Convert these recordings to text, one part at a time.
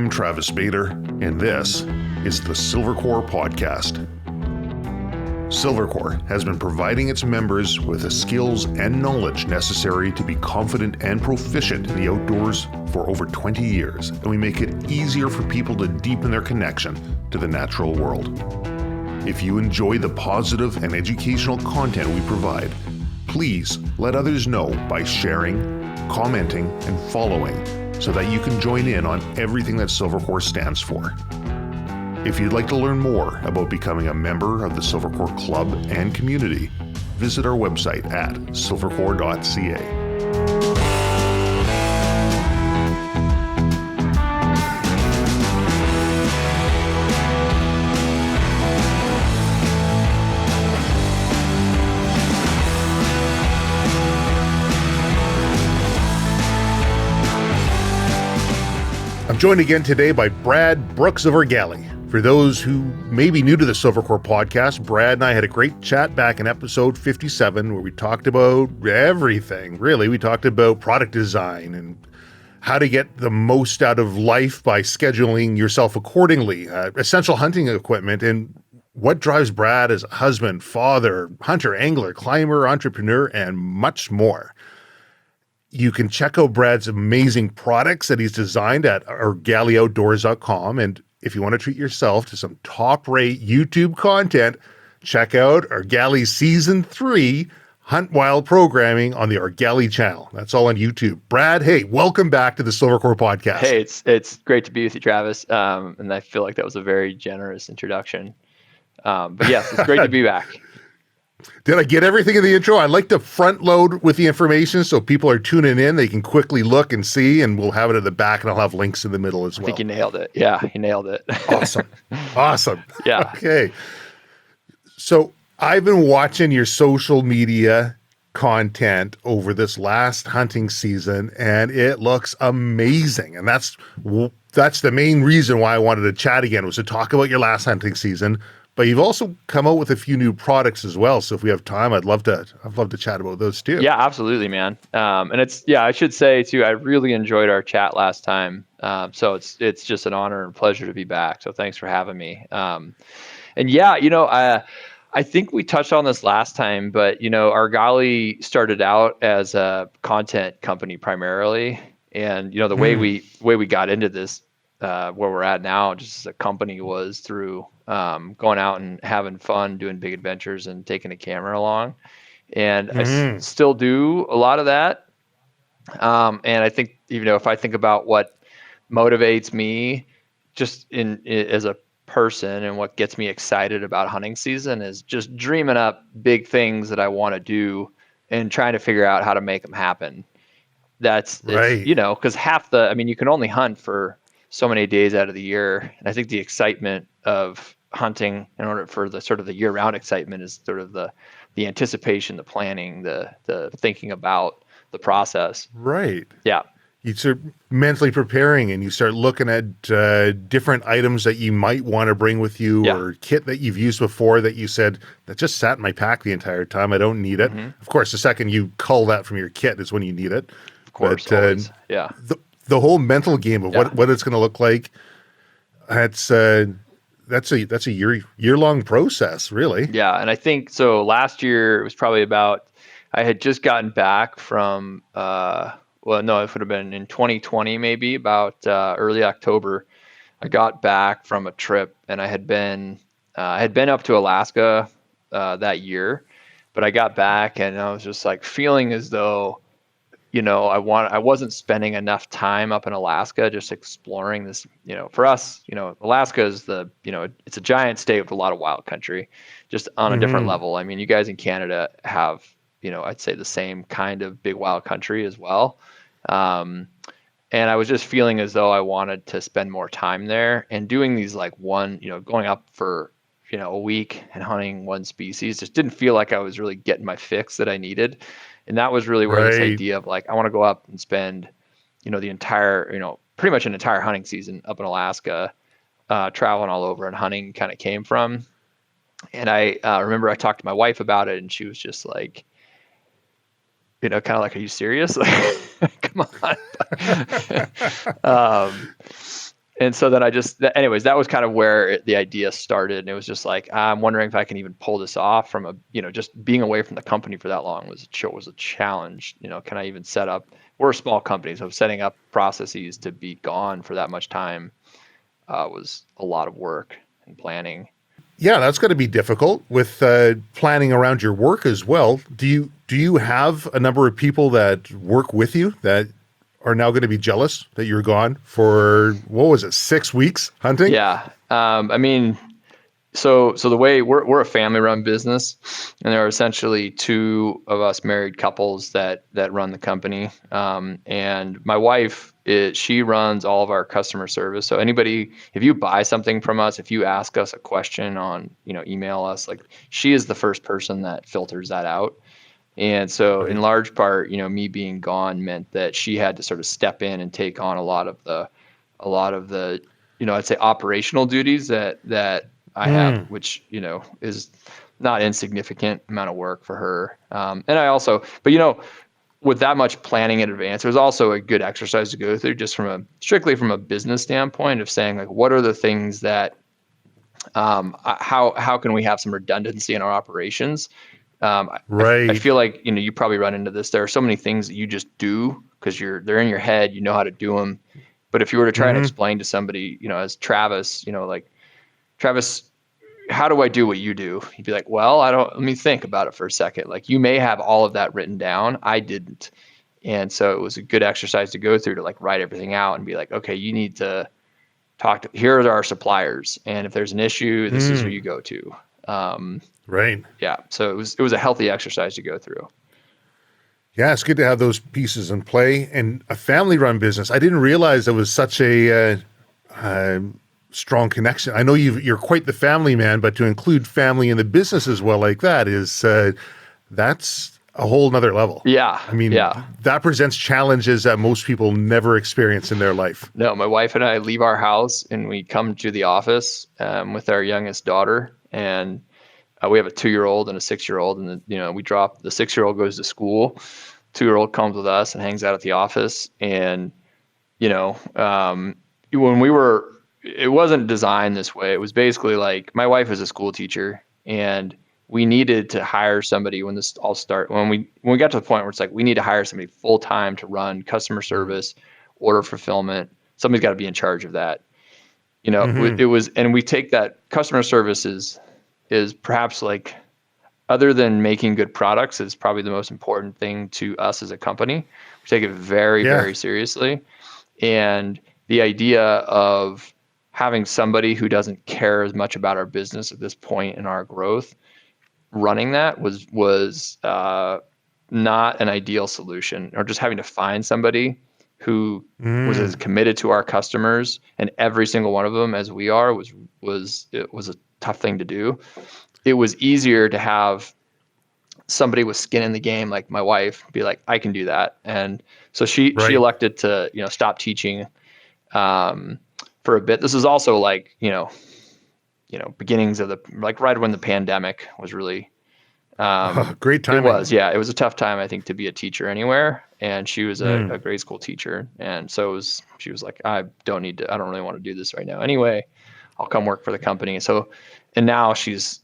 I'm Travis Bader, and this is the Silvercore podcast. Silvercore has been providing its members with the skills and knowledge necessary to be confident and proficient in the outdoors for over 20 years, and we make it easier for people to deepen their connection to the natural world. If you enjoy the positive and educational content we provide, please let others know by sharing, commenting, and following so that you can join in on everything that Silvercore stands for. If you'd like to learn more about becoming a member of the Silvercore Club and community, visit our website at silvercore.ca. I'm joined again today by Brad Brooks of Argali. For those who may be new to the Silvercore podcast, Brad and I had a great chat back in episode 57 where we talked about everything, really. We talked about product design and how to get the most out of life by scheduling yourself accordingly, essential hunting equipment, and what drives Brad as a husband, father, hunter, angler, climber, entrepreneur, and much more. You can check out Brad's amazing products that he's designed at argalioutdoors.com. And if you want to treat yourself to some top-rate YouTube content, check out Argali Season 3 Hunt Wild programming on the Argali channel. That's all on YouTube. Brad, hey, welcome back to the Silvercore podcast. Hey, it's great to be with you, Travis. And I feel like that was a very generous introduction. But yes, it's great to be back. Did I get everything in the intro? I like to front load with the information so people are tuning in. They can quickly look and see, and we'll have it at the back, and I'll have links in the middle as well. I think you nailed it. Yeah, you nailed it. Awesome. Yeah. Okay. So I've been watching your social media content over this last hunting season, and it looks amazing. And that's the main reason why I wanted to chat again, was to talk about your last hunting season. But you've also come out with a few new products as well. So if we have time, I'd love to chat about those too. Yeah, absolutely, man. And I should say too, I really enjoyed our chat last time. So it's just an honor and pleasure to be back. So thanks for having me. And yeah, I think we touched on this last time, but Argali started out as a content company primarily. And the way we got into this, where we're at now, just as a company, was through going out and having fun, doing big adventures and taking a camera along. And I still do a lot of that. And I think, if I think about what motivates me just as a person and what gets me excited about hunting season, is just dreaming up big things that I want to do and trying to figure out how to make them happen. That's right. Because you can only hunt for so many days out of the year. And I think the excitement of hunting, in order for the sort of the year-round excitement, is sort of the anticipation, the planning, the thinking about the process. Right. Yeah. You start mentally preparing, and you start looking at different items that you might want to bring with you, or kit that you've used before that you said, that just sat in my pack the entire time. I don't need it. Mm-hmm. Of course, the second you cull that from your kit is when you need it. Of course, always. Yeah. The whole mental game of what it's going to look like, that's a year-long process, really. Yeah, and I think so. Last year it was probably about, I had just gotten back from it would have been in 2020, maybe about early October. I got back from a trip, and I had been up to Alaska that year, but I got back and I was just like feeling as though, I wasn't spending enough time up in Alaska just exploring this. For us, Alaska is it's a giant state with a lot of wild country, just on a different level. I mean, you guys in Canada have, I'd say the same kind of big wild country as well. And I was just feeling as though I wanted to spend more time there, and doing these going up for, a week and hunting one species just didn't feel like I was really getting my fix that I needed. And that was really where this idea of I want to go up and spend, the entire, pretty much an entire hunting season up in Alaska, traveling all over and hunting kind of came from. And I remember I talked to my wife about it, and she was just like, kind of like, are you serious? Come on. And so then anyways, that was kind of where the idea started. And it was just like, I'm wondering if I can even pull this off from just being away from the company for that long was a challenge. Can I even set up, we're a small company, so setting up processes to be gone for that much time was a lot of work and planning. Yeah, that's going to be difficult with planning around your work as well. Do you have a number of people that work with you that are now going to be jealous that you're gone for, what was it, 6 weeks hunting? Yeah. I mean, so the way we're a family run business, and there are essentially two of us married couples that run the company. And my wife, she runs all of our customer service. So anybody, if you buy something from us, if you ask us a question on, email us, like she is the first person that filters that out. And so in large part, me being gone meant that she had to sort of step in and take on a lot of the, I'd say operational duties that I have, which, is not insignificant amount of work for her. And I also, with that much planning in advance, it was also a good exercise to go through just strictly from a business standpoint of saying like, what are the things that, how can we have some redundancy in our operations? I feel like, you probably run into this. There are so many things that you just do because they're in your head, you know how to do them. But if you were to try and explain to somebody, as Travis, like, Travis, how do I do what you do? He'd be like, well, let me think about it for a second. Like, you may have all of that written down. I didn't. And so it was a good exercise to go through to like write everything out and be like, okay, you need to here are our suppliers. And if there's an issue, this is who you go to. Right. Yeah. So it was a healthy exercise to go through. Yeah, it's good to have those pieces in play. And a family-run business, I didn't realize there was such a strong connection. I know you're quite the family man, but to include family in the business as well like that is that's a whole nother level. Yeah. I mean, that presents challenges that most people never experience in their life. No, my wife and I leave our house and we come to the office with our youngest daughter, and we have a 2-year-old and a 6-year-old, and we drop the 6-year-old goes to school. 2-year-old comes with us and hangs out at the office. And, it wasn't designed this way. It was basically like my wife is a school teacher, and we needed to hire somebody when this all started. When we got to the point where it's like, we need to hire somebody full time to run customer service, order fulfillment. Somebody's got to be in charge of that. It was, and we take that customer service is perhaps like, other than making good products, is probably the most important thing to us as a company. We take it very, very seriously. And the idea of having somebody who doesn't care as much about our business at this point in our growth, running that was not an ideal solution, or just having to find somebody who was as committed to our customers and every single one of them as we are was a tough thing to do. It was easier to have somebody with skin in the game, like my wife, be like, I can do that. And so she elected to, stop teaching for a bit. This is also like, beginnings of right when the pandemic was really great time. It was, it was a tough time, I think, to be a teacher anywhere. And she was a grade school teacher. And so she was like, I don't really want to do this right now. Anyway, I'll come work for the company. So, and now this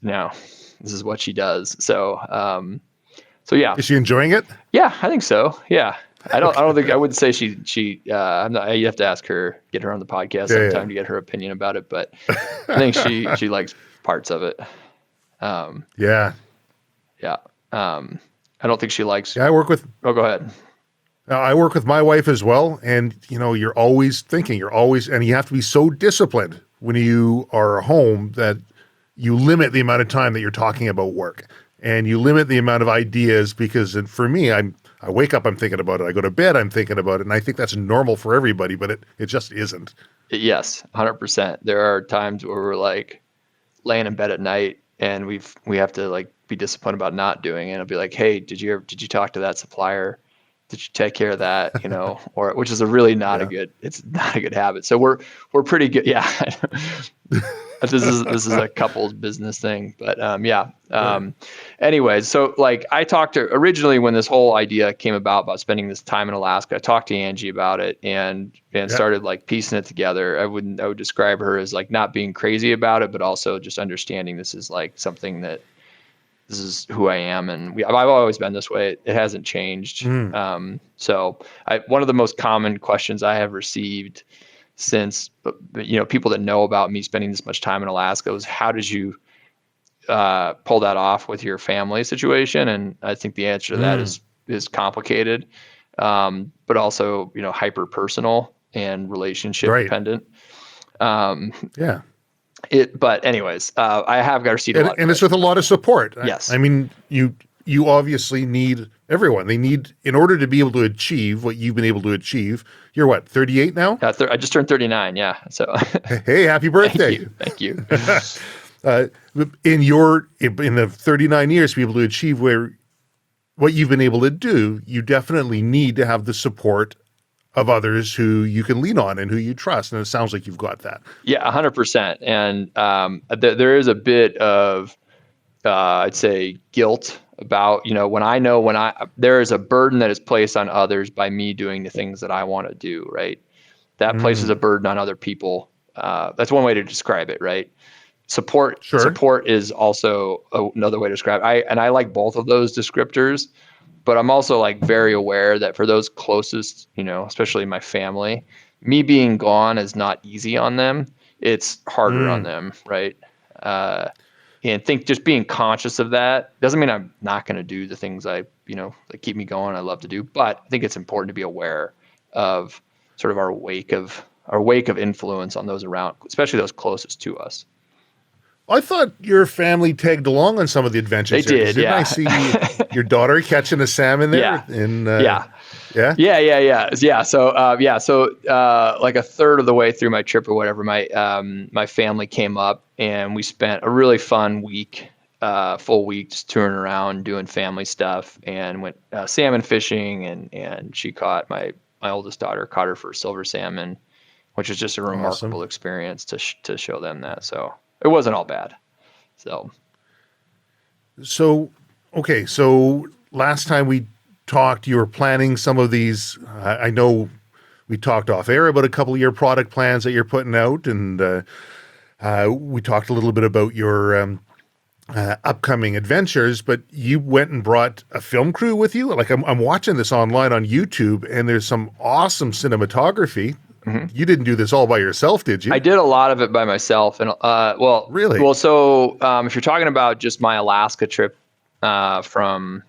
is what she does. So yeah. Is she enjoying it? Yeah, I think so. Yeah. I don't think I would say she I'm not, you have to ask her, get her on the podcast sometime to get her opinion about it, but I think she likes parts of it. Yeah. I don't think she likes. Yeah, I work with. Oh, go ahead. I work with my wife as well, and you're always thinking, and you have to be so disciplined when you are home that you limit the amount of time that you're talking about work, and you limit the amount of ideas, because for me, I wake up, I'm thinking about it. I go to bed, I'm thinking about it, and I think that's normal for everybody, but it just isn't. Yes, 100%. There are times where we're like laying in bed at night, and we have to like be disciplined about not doing it. I'll be like, hey, did you talk to that supplier? did you take care of that? Or which is a really not a good, it's not a good habit. So we're pretty good. Yeah. This is a couple's business thing, but anyways, so like I talked to originally when this whole idea came about spending this time in Alaska, I talked to Angie about it and started like piecing it together. I would describe her as like not being crazy about it, but also just understanding this is like something that this is who I am. And I've always been this way. It hasn't changed. So one of the most common questions I have received since, people that know about me spending this much time in Alaska was, how did you pull that off with your family situation? And I think the answer to that is complicated, but also, hyper personal and relationship dependent. But anyways, I have got received a lot and it's with a lot of support. Yes. I mean, you obviously need everyone. They need, in order to be able to achieve what you've been able to achieve. You're what, 38 now? I just turned 39. Yeah. So hey, happy birthday. Thank you. In the 39 years to be able to achieve what you've been able to do, you definitely need to have the support of others who you can lean on and who you trust. And it sounds like you've got that. Yeah, 100%. And there is a bit of, I'd say, guilt about, when there is a burden that is placed on others by me doing the things that I want to do, right? That places a burden on other people. That's one way to describe it, right? Support is also another way to describe it. I like both of those descriptors, but I'm also like very aware that for those closest, especially my family, me being gone is not easy on them. It's harder on them, right? And think just being conscious of that doesn't mean I'm not going to do the things that keep me going, I love to do, but I think it's important to be aware of sort of our wake of influence on those around, especially those closest to us. I thought your family tagged along on some of the adventures. They did, Didn't I see your daughter catching a salmon there? Yeah. So like a third of the way through my trip or whatever, my family came up and we spent a really fun week, full week, just touring around, doing family stuff, and went salmon fishing. And she caught my oldest daughter caught her first silver salmon, which was just a remarkable experience to show them that. So it wasn't all bad. So last time we talked, you were planning some of these. I know we talked off air about a couple of your product plans that you're putting out, and we talked a little bit about your upcoming adventures, but you went and brought a film crew with you. Like I'm watching this online on YouTube, and there's some awesome cinematography. Mm-hmm. You didn't do this all by yourself, did you? I did a lot of it by myself. And really? Well, so if you're talking about just my Alaska trip from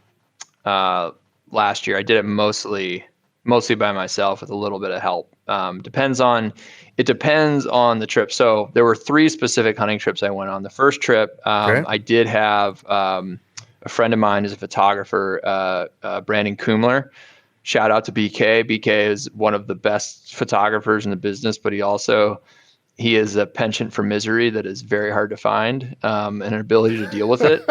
last year, I did it mostly by myself with a little bit of help. It depends on the trip. So there were 3 specific hunting trips I went on. The first trip, I did have a friend of mine who's a photographer, Brandon Kumler. Shout out to BK. BK is one of the best photographers in the business, but he is a penchant for misery that is very hard to find, and an ability to deal with it.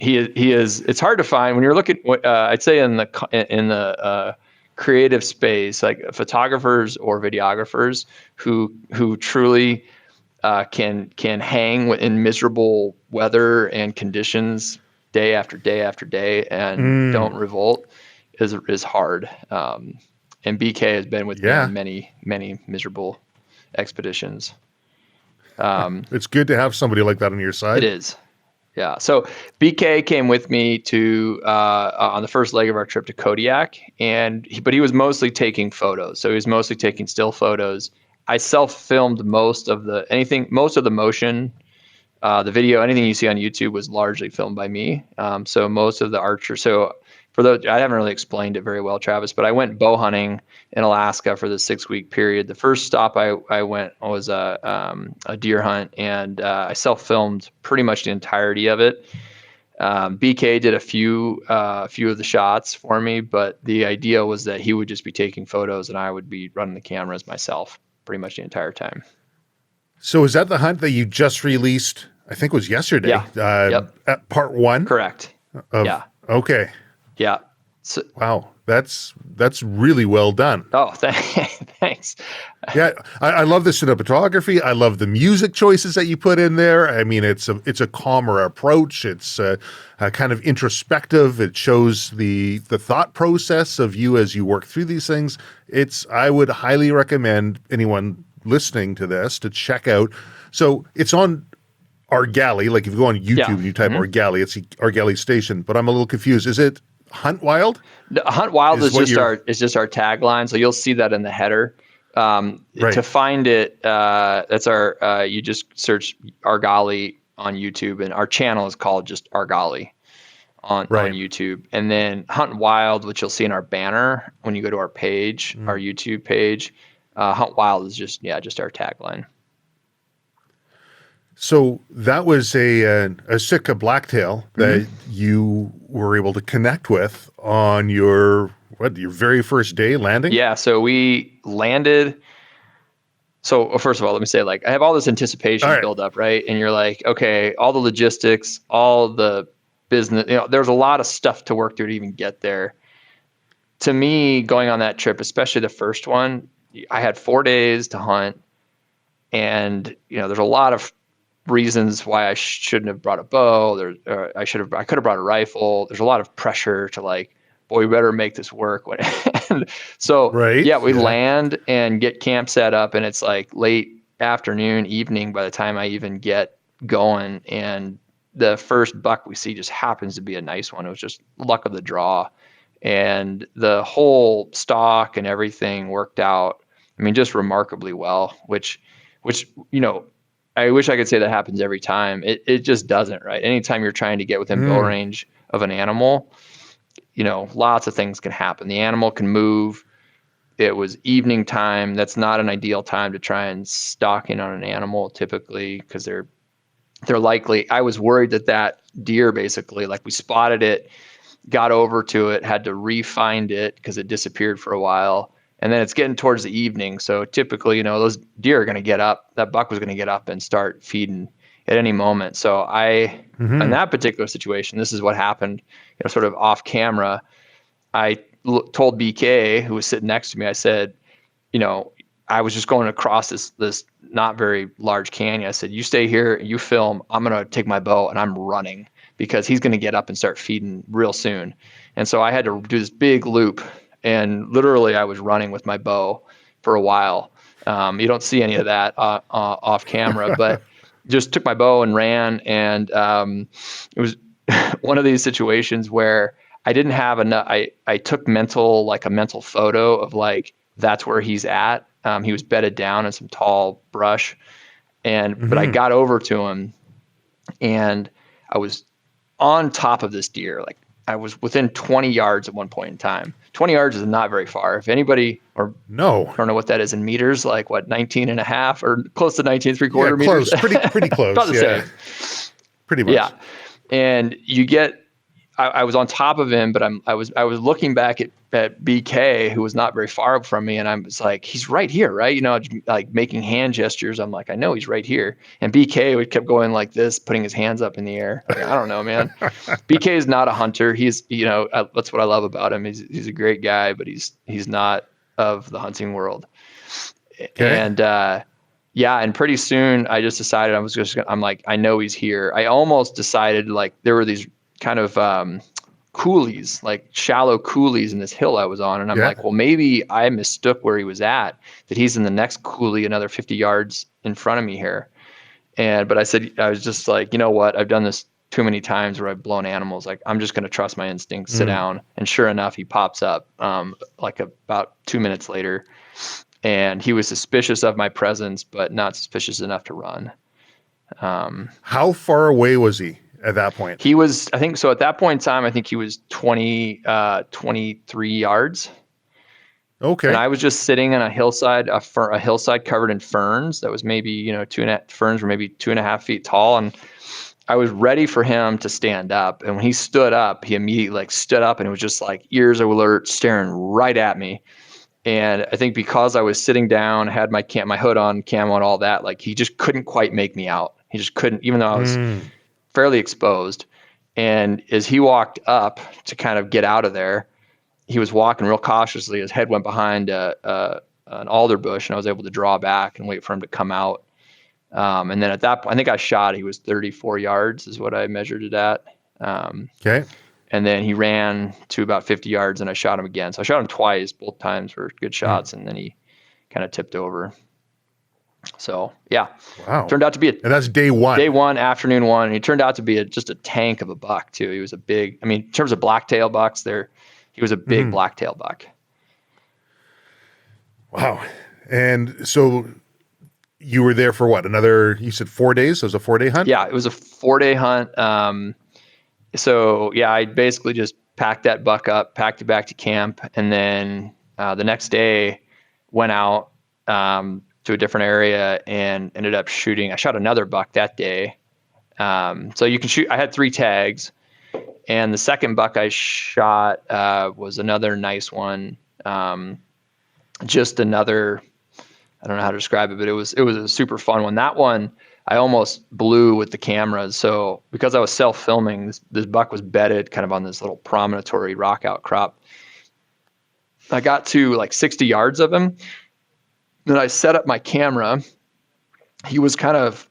He is. It's hard to find when you're looking. I'd say in the creative space, like photographers or videographers who truly can hang in miserable weather and conditions day after day after day and don't revolt is hard. And BK has been with me on many, many miserable expeditions. It's good to have somebody like that on your side. It is. Yeah. So BK came with me to on the first leg of our trip to Kodiak, but he was mostly taking photos. So he was mostly taking still photos. I self-filmed most of the motion. The video, anything you see on YouTube was largely filmed by me. So most of the archer. So for those, I haven't really explained it very well, Travis, but I went bow hunting in Alaska for the 6-week period. The first stop I went was a deer hunt, and I self-filmed pretty much the entirety of it. BK did a few of the shots for me, but the idea was that he would just be taking photos and I would be running the cameras myself pretty much the entire time. So is that the hunt that you just released? I think it was yesterday. Yeah. At part 1? Correct. Yeah. Okay. Yeah. So, Wow, that's really well done. oh, thanks. Yeah, I love the cinematography. I love the music choices that you put in there. I mean, it's a calmer approach. It's kind of introspective. It shows the thought process of you as you work through these things. I would highly recommend anyone listening to this to check out. So it's on Argali. Like if you go on YouTube and you type Argali, it's the Argali station. But I'm a little confused. Is it Hunt Wild? Hunt Wild is just our tagline. So you'll see that in the header. Right. To find it, that's our, you just search Argali on YouTube, and our channel is called just Argali on YouTube. And then Hunt Wild, which you'll see in our banner when you go to our page, our YouTube page, Hunt Wild is just our tagline. So that was a Sitka blacktail that you were able to connect with on your very first day landing? Yeah, so we landed. So first of all, let me say, like, I have all this anticipation build up, right? And you're like, okay, all the logistics, all the business, there's a lot of stuff to work through to even get there. To me, going on that trip, especially the first one, I had 4 days to hunt, and there's a lot of reasons why I shouldn't have brought a bow. I could have brought a rifle. There's a lot of pressure to like, boy, we better make this work. And so, we land and get camp set up, and it's like late afternoon, evening by the time I even get going. And the first buck we see just happens to be a nice one. It was just luck of the draw. And the whole stock and everything worked out, I mean, just remarkably well, which, I wish I could say that happens every time. It just doesn't, right? Anytime you're trying to get within bow range of an animal, lots of things can happen. The animal can move. It was evening time. That's not an ideal time to try and stalk in on an animal typically, because they're likely. I was worried that deer, basically, like, we spotted it, got over to it, had to re-find it because it disappeared for a while. And then it's getting towards the evening. So typically, those deer are going to get up. That buck was going to get up and start feeding at any moment. So in that particular situation, this is what happened, sort of off camera. I told BK, who was sitting next to me, I said, I was just going across this not very large canyon. I said, you stay here, you film. I'm going to take my bow and I'm running, because he's going to get up and start feeding real soon. And so I had to do this big loop. And literally, I was running with my bow for a while. You don't see any of that off camera, but just took my bow and ran. And it was one of these situations where I didn't have enough. I took a mental photo of like, that's where he's at. He was bedded down in some tall brush, but I got over to him, and I was on top of this deer. Like, I was within 20 yards at one point in time. 20 yards is not very far. If anybody, I don't know what that is in meters, like 19 and a half or close to 19 3/4 meters. Close, pretty close. About the same. Pretty much. Yeah. And I was on top of him, but I was looking back at BK, who was not very far from me, and I was like, he's right here, right? Like making hand gestures. I'm like, I know he's right here. And BK kept going like this, putting his hands up in the air. Like, I don't know, man. BK is not a hunter. He's, that's what I love about him. He's a great guy, but he's not of the hunting world. Okay. And and pretty soon I just decided I'm like, I know he's here. I almost decided, like, there were these kind of coulees, like shallow coulees in this hill I was on. And I'm like, well, maybe I mistook where he was at, that he's in the next coulee, another 50 yards in front of me here. But I was just like, you know what? I've done this too many times where I've blown animals. Like, I'm just going to trust my instincts, sit down. And sure enough, he pops up like about 2 minutes later. And he was suspicious of my presence, but not suspicious enough to run. How far away was he at that point? He was, I think so at that point in time, I think he was 23 yards. Okay. And I was just sitting on a hillside covered in ferns that was maybe, ferns were maybe 2.5 feet tall. And I was ready for him to stand up. And when he stood up, he immediately stood up, and it was just like ears alert, staring right at me. And I think because I was sitting down, had my hood on, camo and all that, like, he just couldn't quite make me out. He just couldn't, even though I was fairly exposed. And as he walked up to kind of get out of there, he was walking real cautiously. His head went behind an alder bush, and I was able to draw back and wait for him to come out. And then at that point, I think I shot, he was 34 yards is what I measured it at. Okay. And then he ran to about 50 yards, and I shot him again. So I shot him twice, both times were good shots, and then he kind of tipped over. So yeah, wow. Turned out to be and that's day one, afternoon one. And he turned out to be just a tank of a buck too. He was a big, I mean, in terms of blacktail bucks he was a big blacktail buck. Wow. And so you were there for what? You said 4 days? So it was a 4-day hunt? Yeah, it was a 4-day hunt. So yeah, I basically just packed that buck up, packed it back to camp. And then the next day went out to a different area and ended up shooting. I shot another buck that day. So you can shoot, I had 3 tags, and the second buck I shot was another nice one. Just another, I don't know how to describe it, but it was a super fun one. That one I almost blew with the cameras. So because I was self-filming, this buck was bedded kind of on this little promontory rock outcrop. I got to like 60 yards of him. Then I set up my camera. He was kind of,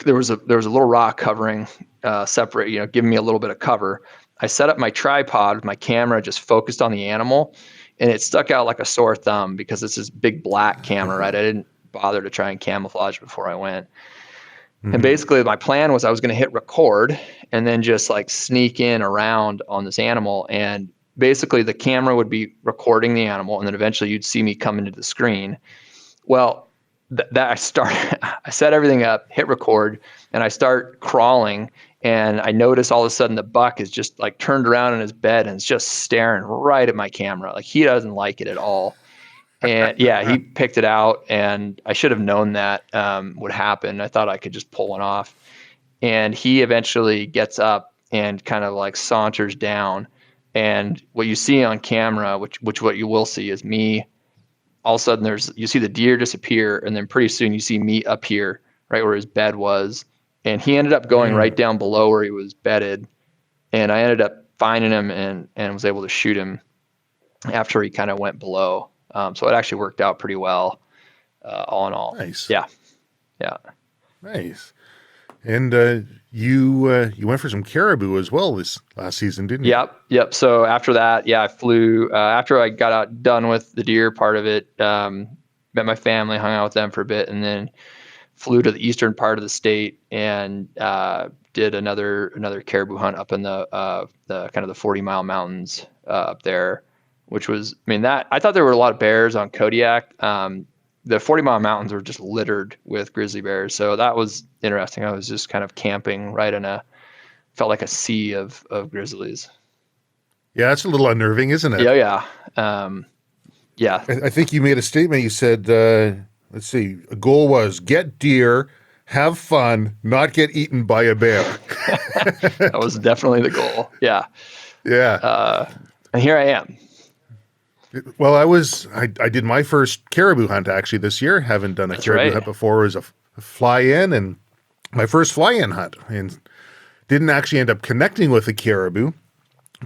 there was a little rock covering, separate, giving me a little bit of cover. I set up my tripod with my camera just focused on the animal, and it stuck out like a sore thumb because it's this big black camera, right? I didn't bother to try and camouflage before I went. And basically my plan was I was going to hit record and then just like sneak in around on this animal. And basically the camera would be recording the animal, and then eventually you'd see me come into the screen. Well, I set everything up, hit record, and I start crawling, and I notice all of a sudden the buck is just like turned around in his bed and is just staring right at my camera. Like he doesn't like it at all. And yeah, he picked it out, and I should have known that would happen. I thought I could just pull one off. And he eventually gets up and kind of like saunters down. And what you see on camera, which what you will see, is me. All of a sudden you see the deer disappear, and then pretty soon you see me up here, right where his bed was. And he ended up going right down below where he was bedded. And I ended up finding him and was able to shoot him after he kind of went below. So it actually worked out pretty well, all in all. Nice. Yeah. Yeah. Nice. And you went for some caribou as well this last season, didn't you? Yep. So after that, I flew, after I got done with the deer part of it, met my family, hung out with them for a bit, and then flew to the eastern part of the state and did another caribou hunt up in the kind of the 40-mile mountains up there, which was, I thought there were a lot of bears on Kodiak. The 40-mile mountains were just littered with grizzly bears. So that was interesting. I was just kind of camping right felt like a sea of grizzlies. Yeah, that's a little unnerving, isn't it? Yeah. Yeah. I think you made a statement. You said, let's see, a goal was get deer, have fun, not get eaten by a bear. That was definitely the goal. Yeah. Yeah. And here I am. Well, I did my first caribou hunt actually this year. Haven't done a caribou hunt before. It was a fly-in, and my first fly-in hunt, and didn't actually end up connecting with a caribou,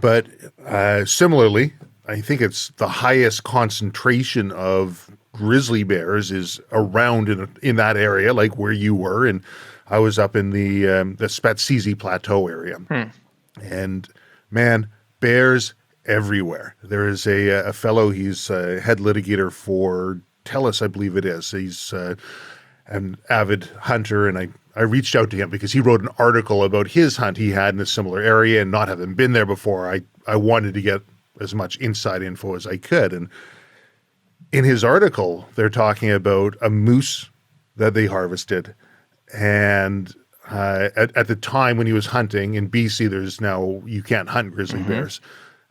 but similarly, I think it's the highest concentration of grizzly bears is around in that area, like where you were, and I was up in the Spatsizi Plateau area, and man, bears everywhere. There is a fellow, he's a head litigator for TELUS, I believe it is. He's an avid hunter, and I reached out to him because he wrote an article about his hunt he had in a similar area, and not having been there before, I wanted to get as much inside info as I could. And in his article, they're talking about a moose that they harvested, and at the time when he was hunting in BC, you can't hunt grizzly bears.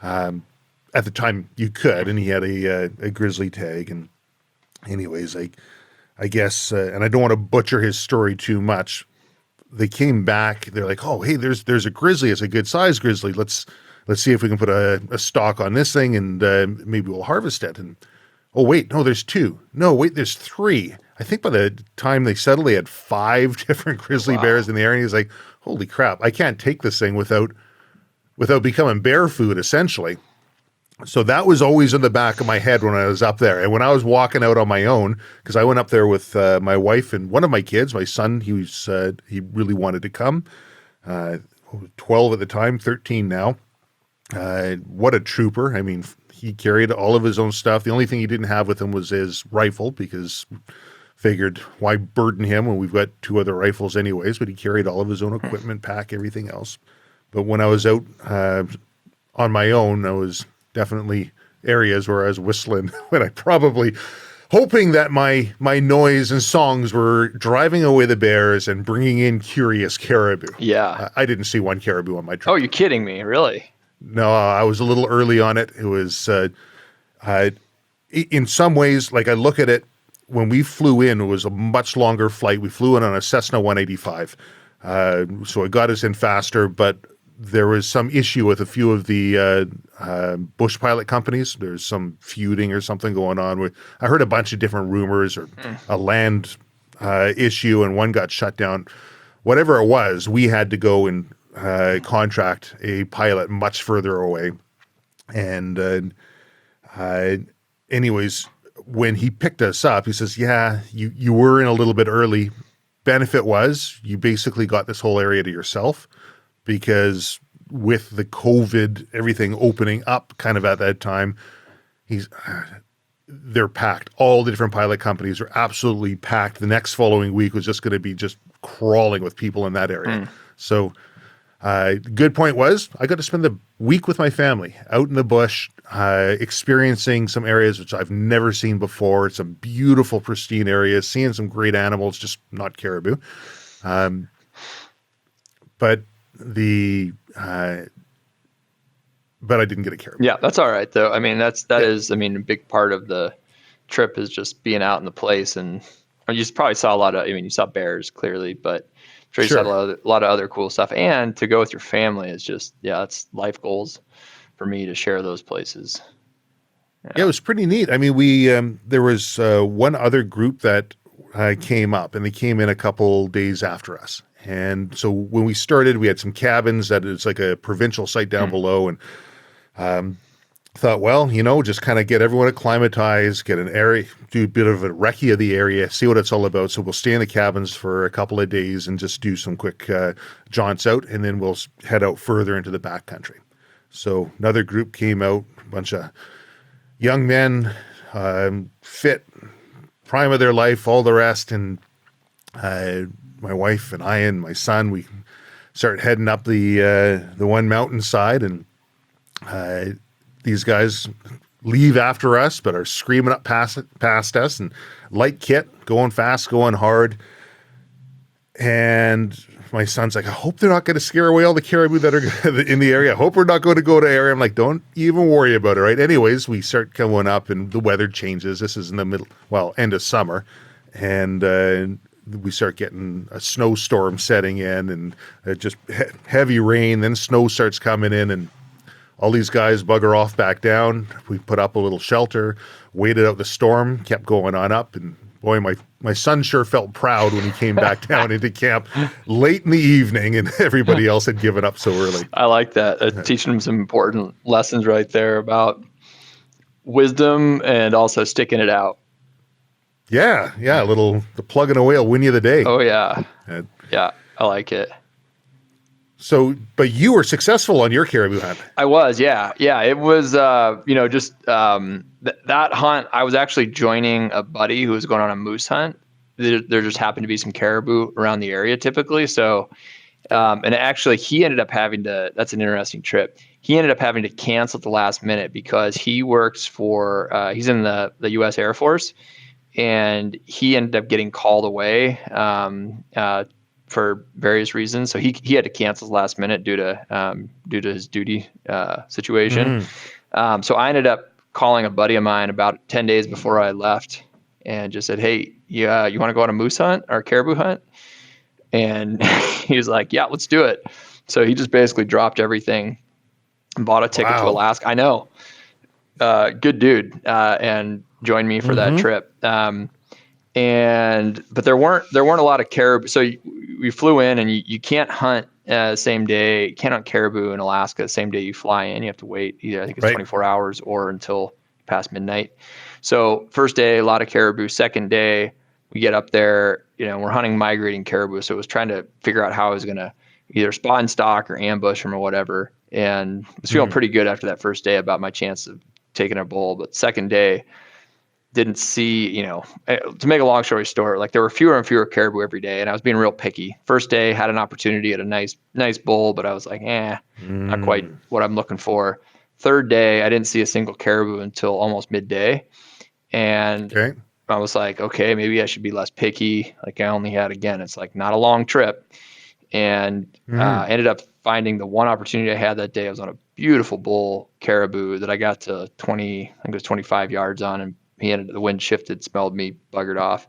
At the time you could, and he had a grizzly tag. And anyways, I guess, and I don't want to butcher his story too much. They came back. They're like, "Oh, hey, there's a grizzly. It's a good sized grizzly. Let's see if we can put a stock on this thing, and maybe we'll harvest it." And oh wait, no, there's 2. No, wait, there's 3. I think by the time they settled, they had 5 different grizzly bears in the area. He's like, "Holy crap! I can't take this thing without becoming bear food, essentially." So that was always in the back of my head when I was up there. And when I was walking out on my own, because I went up there with my wife and one of my kids, my son, he really wanted to come. 12 at the time, 13 now. What a trooper. I mean, he carried all of his own stuff. The only thing he didn't have with him was his rifle, because figured why burden him when we've got 2 other rifles anyways, but he carried all of his own equipment, pack, everything else. But when I was out on my own, I was definitely areas where I was whistling when I probably hoping that my noise and songs were driving away the bears and bringing in curious caribou. Yeah. I didn't see one caribou on my trip. Oh, you're kidding me. Really? No, I was a little early on it. It was, in some ways, like I look at it, when we flew in, it was a much longer flight. We flew in on a Cessna 185. So it got us in faster, but there was some issue with a few of the bush pilot companies. There's some feuding or something going on. I heard a bunch of different rumors, or a land issue, and one got shut down. Whatever it was, we had to go and contract a pilot much further away. And anyways, when he picked us up, he says, yeah, you were in a little bit early. Benefit was you basically got this whole area to yourself, because with the COVID, everything opening up kind of at that time, they're packed. All the different pilot companies are absolutely packed. The next following week was just going to be just crawling with people in that area. So good point was I got to spend the week with my family out in the bush, experiencing some areas which I've never seen before. Some beautiful, pristine areas, seeing some great animals, just not caribou. But I didn't get a caribou. Yeah, that's all right though. I mean, that is, I mean, a big part of the trip is just being out in the place, and you probably saw a lot of, I mean, you saw bears clearly, but I'm sure you saw a lot of other cool stuff. And to go with your family is just, that's life goals for me, to share those places. Yeah, it was pretty neat. I mean, there was one other group that came up, and they came in a couple days after us. And so when we started, we had some cabins that it's like a provincial site down below, and thought, well, just kind of get everyone acclimatized, get an area, do a bit of a recce of the area, see what it's all about. So we'll stay in the cabins for a couple of days and just do some quick jaunts out, and then we'll head out further into the backcountry. So another group came out, a bunch of young men, fit, prime of their life, all the rest, and my wife and I and my son, we start heading up the one mountainside, and these guys leave after us, but are screaming up past us, and light kit, going fast, going hard. And my son's like, I hope they're not going to scare away all the caribou that are in the area. I hope we're not going to go to area. I'm like, don't even worry about it, right? Anyways, we start coming up, and the weather changes. This is in the end of summer, and we start getting a snowstorm setting in, and just heavy rain. Then snow starts coming in, and all these guys bugger off back down. We put up a little shelter, waited out the storm, kept going on up, and boy, my son sure felt proud when he came back down into camp late in the evening, and everybody else had given up so early. I like that. Teaching him some important lessons right there about wisdom and also sticking it out. Yeah, the plugging away will win you the day. Oh yeah, yeah, I like it. So, but you were successful on your caribou hunt. I was, yeah. It was, just that hunt. I was actually joining a buddy who was going on a moose hunt. There just happened to be some caribou around the area typically. So, and actually, he ended up having to. That's an interesting trip. He ended up having to cancel at the last minute because he works for. He's in the U.S. Air Force. And he ended up getting called away for various reasons. So he had to cancel last minute due to his duty situation. So I ended up calling a buddy of mine about 10 days before I left and just said, hey, you want to go on a moose hunt or a caribou hunt? And he was like, yeah, let's do it. So he just basically dropped everything and bought a ticket to Alaska. I know. Good dude. And joined me for that trip. but there weren't a lot of caribou. So we flew in, and you can't hunt same day. You can't hunt caribou in Alaska the same day you fly in. You have to wait either, I think it's 24 hours or until past midnight. So first day, a lot of caribou. Second day, we get up there, we're hunting migrating caribou. So it was trying to figure out how I was going to either spot and stalk or ambush them or whatever. And I was feeling pretty good after that first day about my chance of taking a bull. But second day, didn't see, to make a long story short, like there were fewer and fewer caribou every day, and I was being real picky. First day, had an opportunity at a nice bull, but I was like, not quite what I'm looking for. Third day, I didn't see a single caribou until almost midday. And I was like, okay, maybe I should be less picky. Like I only had, again, it's like not a long trip. And ended up finding the one opportunity I had that day. I was on a beautiful bull caribou that I got to 25 yards on, and the wind shifted, smelled me, buggered off.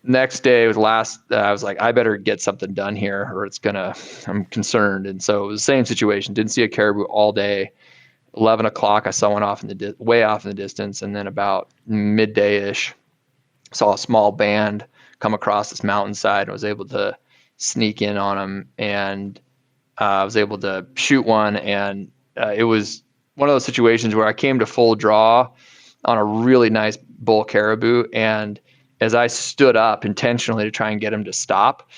Next day was I was like, I better get something done here or I'm concerned. And so it was the same situation. Didn't see a caribou all day. 11 o'clock, I saw one way off in the distance. And then about midday-ish, saw a small band come across this mountainside, and was able to sneak in on them. And I was able to shoot one. And it was one of those situations where I came to full draw on a really nice bull caribou. And as I stood up intentionally to try and get him to stop,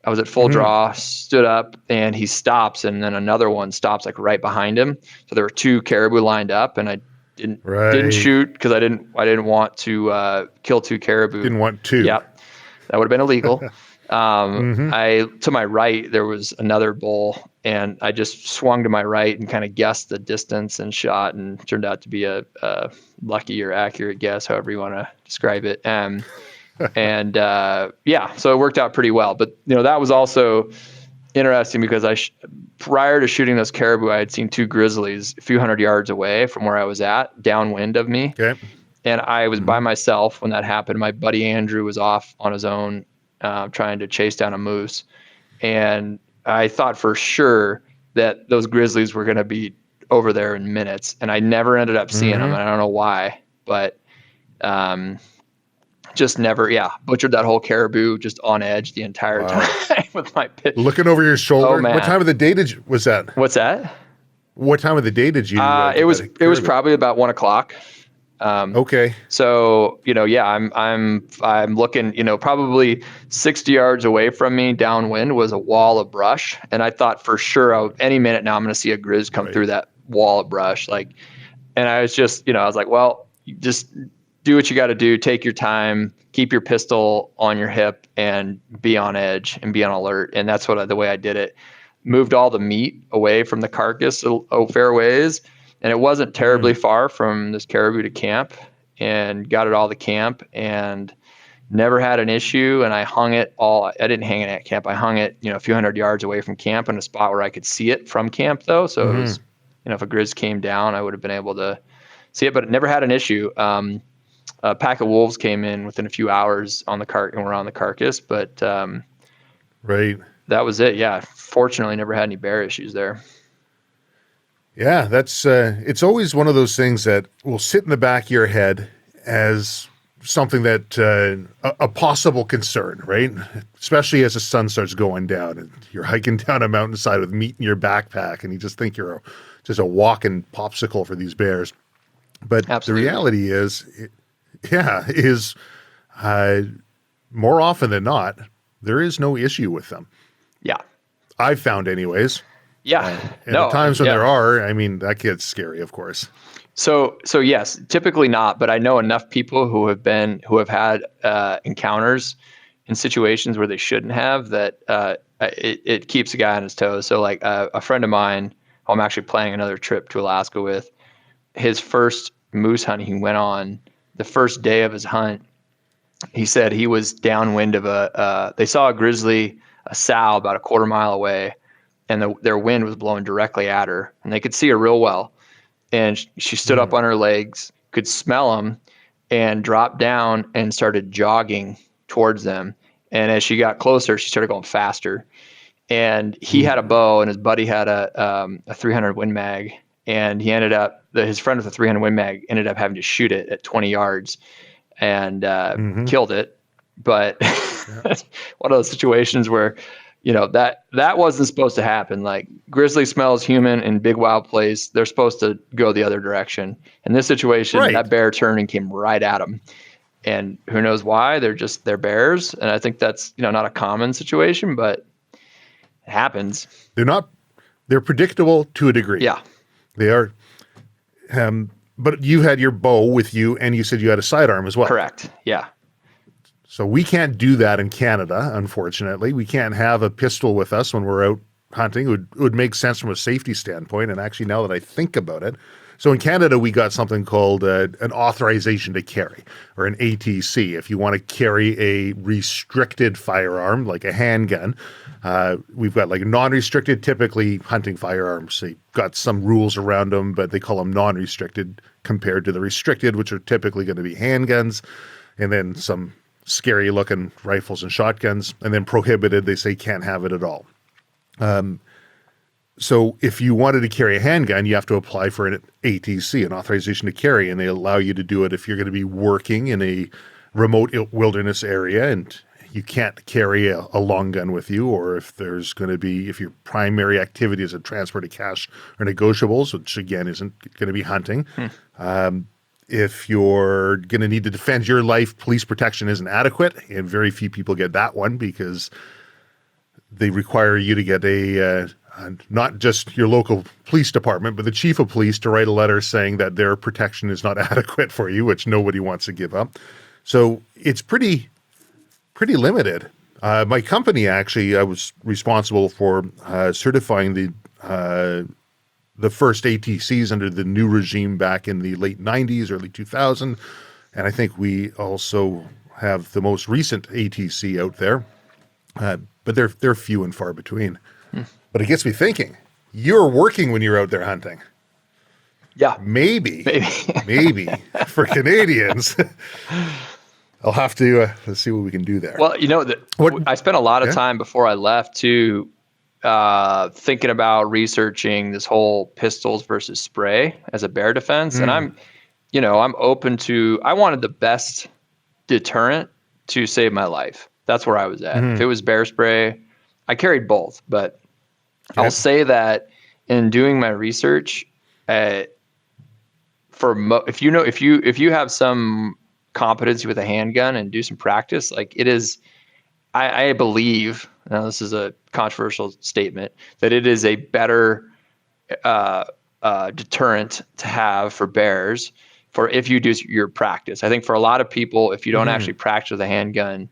I was at full draw, stood up, and he stops, and then another one stops like right behind him. So there were two caribou lined up, and I didn't shoot because I didn't want to kill two caribou. Didn't want to. Yeah, that would have been illegal. To my right there was another bull, and I just swung to my right and kind of guessed the distance and shot, and turned out to be a lucky or accurate guess, however you want to describe it. So it worked out pretty well. But that was also interesting because prior to shooting those caribou, I had seen two grizzlies a few hundred yards away from where I was at, downwind of me. Okay. And I was by myself when that happened. My buddy Andrew was off on his own, trying to chase down a moose. And I thought for sure that those grizzlies were going to be over there in minutes. And I never ended up seeing them. And I don't know why, but just never, butchered that whole caribou just on edge the entire time with my pit. Looking over your shoulder. Oh, man. What time of the day was that? What's that? What time of the day did you? It was probably about 1 o'clock. Okay. So, I'm looking, probably 60 yards away from me downwind was a wall of brush. And I thought for sure any minute now I'm going to see a grizz come through that wall of brush. And I was just, I was like, well, you just do what you got to do. Take your time, keep your pistol on your hip, and be on edge and be on alert. And that's the way I did it. Moved all the meat away from the carcass a fair ways. And it wasn't terribly far from this caribou to camp, and got it all to camp and never had an issue. And I hung it I didn't hang it at camp. I hung it, a few hundred yards away from camp in a spot where I could see it from camp though. So it was, if a grizz came down, I would have been able to see it, but it never had an issue. A pack of wolves came in within a few hours on the and were on the carcass, but that was it. Yeah. Fortunately never had any bear issues there. Yeah, that's it's always one of those things that will sit in the back of your head as something that a possible concern, right? Especially as the sun starts going down and you're hiking down a mountainside with meat in your backpack, and you just think you're just a walking popsicle for these bears. But Absolutely. The reality is more often than not, there is no issue with them. Yeah, I've found, anyways. Yeah. And at times when there are, that gets scary, of course. So yes, typically not, but I know enough people who have had encounters in situations where they shouldn't have, that it keeps a guy on his toes. So like a friend of mine, who I'm actually planning another trip to Alaska with, his first moose hunt he went on, the first day of his hunt, he said he was downwind of they saw a grizzly, a sow about a quarter mile away, and their wind was blowing directly at her, and they could see her real well. And she stood up on her legs, could smell them, and dropped down and started jogging towards them. And as she got closer, she started going faster. And he had a bow, and his buddy had a 300 Win Mag, and he ended up, his friend with the 300 Win Mag ended up having to shoot it at 20 yards. and killed it. But it's one of those situations where, that wasn't supposed to happen. Like, grizzly smells human in big wild place. They're supposed to go the other direction. In this situation, that bear turned and came right at them. And who knows why? They're bears. And I think that's, not a common situation, but it happens. They're predictable to a degree. Yeah. They are. But you had your bow with you, and you said you had a sidearm as well. Correct. Yeah. So we can't do that in Canada, unfortunately. We can't have a pistol with us when we're out hunting. It would make sense from a safety standpoint. And actually, now that I think about it, so in Canada, we got something called an authorization to carry, or an ATC. If you want to carry a restricted firearm, like a handgun, we've got like non-restricted, typically hunting firearms. They've got some rules around them, but they call them non-restricted compared to the restricted, which are typically going to be handguns, and then some scary looking rifles and shotguns, and then prohibited, they say can't have it at all. So if you wanted to carry a handgun, you have to apply for an ATC, an authorization to carry, and they allow you to do it if you're going to be working in a remote wilderness area and you can't carry a long gun with you, or if your primary activity is a transport of cash or negotiables, which again isn't going to be hunting. If you're going to need to defend your life, police protection isn't adequate, and very few people get that one because they require you to get not just your local police department, but the chief of police to write a letter saying that their protection is not adequate for you, which nobody wants to give up. So it's pretty limited. My company, actually, I was responsible for certifying the first ATCs under the new regime back in the late 90s, early 2000. And I think we also have the most recent ATC out there, but they're few and far between. But it gets me thinking, you're working when you're out there hunting. Yeah. Maybe for Canadians, I'll have to let's see what we can do there. Well, I spent a lot of time before I left too, thinking about researching this whole pistols versus spray as a bear defense. And I'm open to, I wanted the best deterrent to save my life. That's where I was at. If it was bear spray, I carried both, but I'll say that in doing my research, if you have some competency with a handgun and do some practice, like it is, I believe, now this is a controversial statement, that it is a better deterrent to have for bears for if you do your practice. I think for a lot of people, if you don't actually practice with a handgun,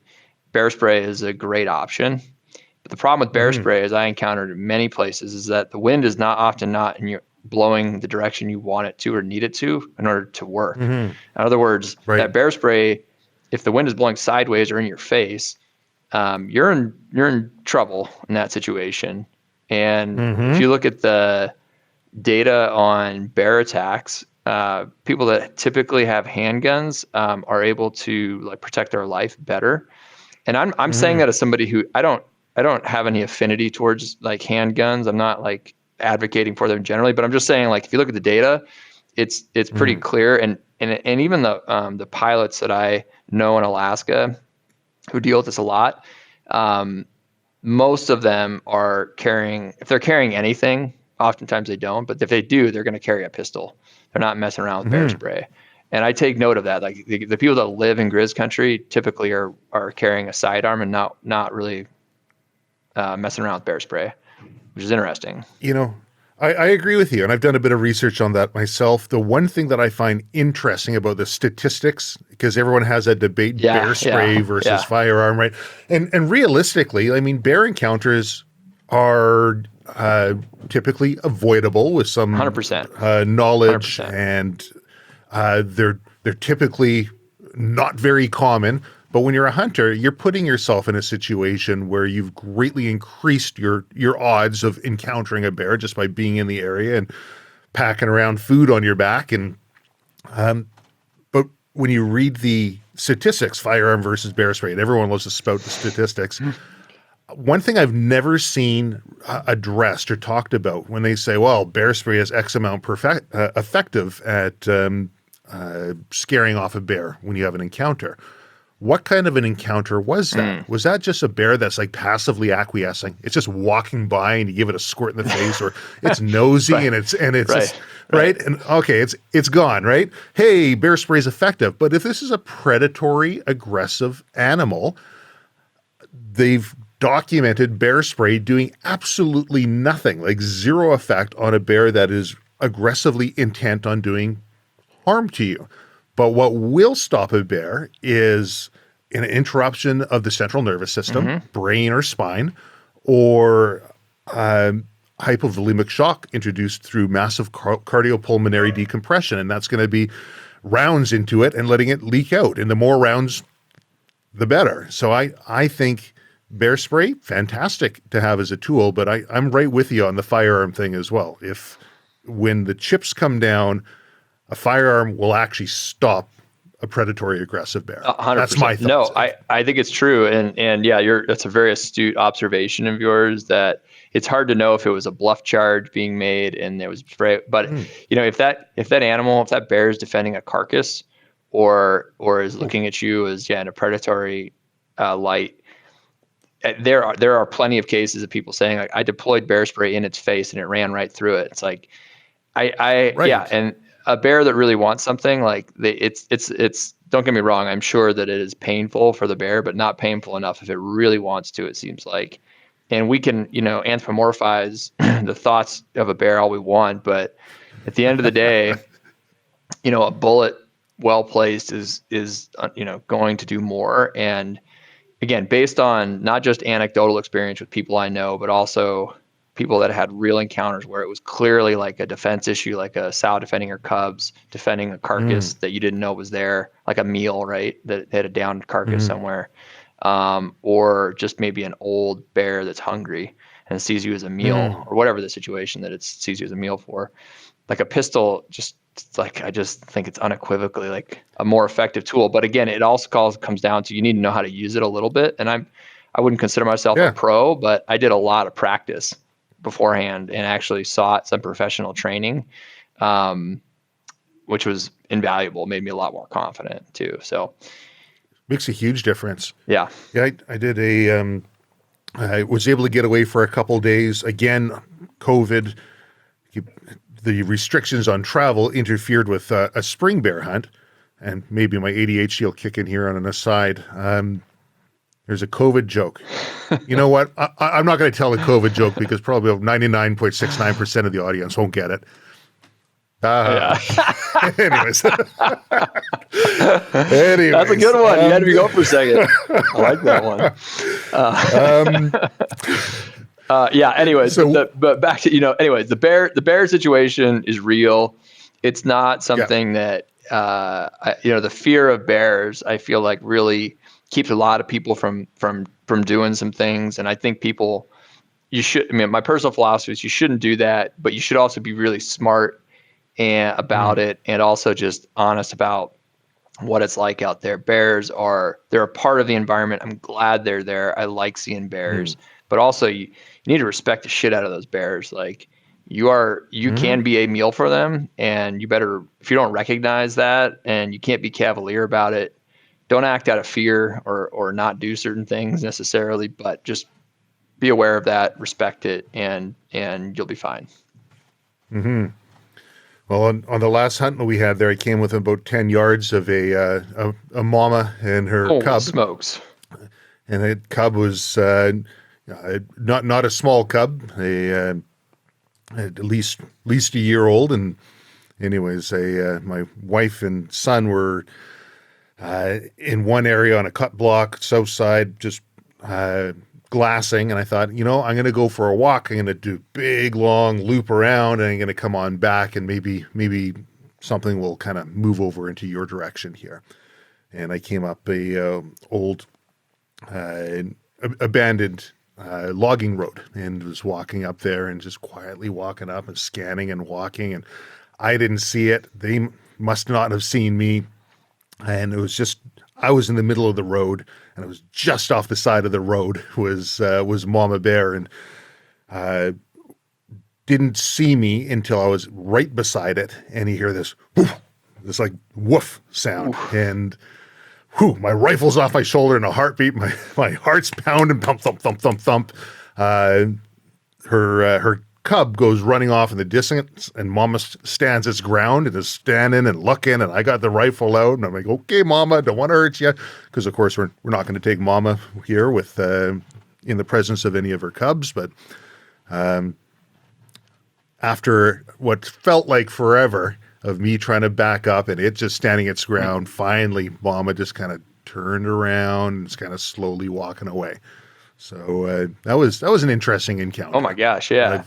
bear spray is a great option. But the problem with bear spray, as I encountered in many places, is that the wind is not in your blowing the direction you want it to or need it to in order to work. In other words, that bear spray, if the wind is blowing sideways or in your face, you're in trouble in that situation. And if you look at the data on bear attacks, people that typically have handguns are able to like protect their life better. And I'm saying that as somebody who I don't have any affinity towards like handguns. I'm not like advocating for them generally, but I'm just saying, like, if you look at the data, it's pretty clear. And even the pilots that I know in Alaska who deal with this a lot, most of them are carrying, if they're carrying anything, oftentimes they don't, but if they do, they're going to carry a pistol. They're not messing around with bear spray. And I take note of that. Like the people that live in Grizz country typically are carrying a sidearm and not really messing around with bear spray, which is interesting. I agree with you, and I've done a bit of research on that myself. The one thing that I find interesting about the statistics, because everyone has that debate, bear spray versus firearm, right? And realistically, I mean, bear encounters are typically avoidable with some 100%. knowledge, 100%. And they're typically not very common. But when you're a hunter, you're putting yourself in a situation where you've greatly increased your odds of encountering a bear just by being in the area and packing around food on your back. And but when you read the statistics, firearm versus bear spray, and everyone loves to spout the statistics, one thing I've never seen addressed or talked about when they say, well, bear spray is X amount effective at scaring off a bear when you have an encounter. What kind of an encounter was that? Was that just a bear that's like passively acquiescing? It's just walking by and you give it a squirt in the face, or it's nosy Right. and it's Right. just, right? And okay, it's gone, right? Hey, bear spray is effective. But if this is a predatory, aggressive animal, they've documented bear spray doing absolutely nothing, like zero effect on a bear that is aggressively intent on doing harm to you. But what will stop a bear is an interruption of the central nervous system, brain or spine, or hypovolemic shock introduced through massive cardiopulmonary decompression. And that's going to be rounds into it and letting it leak out. And the more rounds, the better. So I think bear spray, fantastic to have as a tool, but I'm right with you on the firearm thing as well. When the chips come down, a firearm will actually stop a predatory aggressive bear. 100%. That's my thoughts. No, I think it's true. And yeah, that's a very astute observation of yours, that it's hard to know if it was a bluff charge being made and there was spray. But if that animal, if that bear is defending a carcass or is looking at you as in a predatory light, there are plenty of cases of people saying, like, I deployed bear spray in its face and it ran right through it. It's like, yeah. And a bear that really wants something, like it's don't get me wrong, I'm sure that it is painful for the bear, but not painful enough if it really wants to, it seems like. And we can, anthropomorphize the thoughts of a bear all we want, but at the end of the day, a bullet well placed is going to do more. And again, based on not just anecdotal experience with people I know, but also people that had real encounters where it was clearly like a defense issue, like a sow defending her cubs, defending a carcass that you didn't know was there, like a meal, right? That had a downed carcass somewhere. Or just maybe an old bear that's hungry and sees you as a meal, or whatever the situation that it sees you as a meal for. Like a pistol, I just think it's unequivocally like a more effective tool. But again, it also comes down to, you need to know how to use it a little bit. And I wouldn't consider myself a pro, but I did a lot of practice beforehand and actually sought some professional training, which was invaluable, made me a lot more confident too. So makes a huge difference. Yeah. Yeah. I did I was able to get away for a couple of days. Again, COVID, the restrictions on travel interfered with a spring bear hunt, and maybe my ADHD will kick in here on an aside. There's a COVID joke. You know what? I'm not going to tell the COVID joke because probably 99.69% of the audience won't get it. Anyways. That's a good one. You had me go for a second. I like that one. Anyways, so, but back to, anyways, the bear situation is real. It's not something that, the fear of bears, I feel like, really keeps a lot of people from doing some things. And I think my personal philosophy is you shouldn't do that, but you should also be really smart about it, and also just honest about what it's like out there. They're a part of the environment. I'm glad they're there. I like seeing bears, but also you need to respect the shit out of those bears. Like you can be a meal for them, and you better, if you don't recognize that and you can't be cavalier about it, don't act out of fear or not do certain things necessarily, but just be aware of that, respect it, and you'll be fine. Mm-hmm. Well, on the last hunt that we had there, I came within about 10 yards of a mama and her cub. Holy smokes. And that cub was not a small cub, at least a year old. And anyways, my wife and son were in one area on a cut block, south side, just glassing. And I thought, I'm going to go for a walk. I'm going to do a big, long loop around, and I'm going to come on back, and maybe something will kind of move over into your direction here. And I came up a old abandoned logging road, and was walking up there and just quietly walking up and scanning and walking. And I didn't see it. They must not have seen me. And it was just, I was in the middle of the road, and it was just off the side of the road was Mama Bear, and didn't see me until I was right beside it. And you hear this this like woof sound. And my rifle's off my shoulder in a heartbeat. My heart's pounding, thump, thump, thump, thump, thump. Her cub goes running off in the distance, and Mama stands its ground and is standing and looking, and I got the rifle out, and I'm like, okay, Mama, don't want to hurt you. Because, of course, we're not going to take Mama here with in the presence of any of her cubs. But after what felt like forever of me trying to back up and it just standing its ground, finally Mama just kind of turned around and is kind of slowly walking away. So that was an interesting encounter. Oh my gosh, yeah.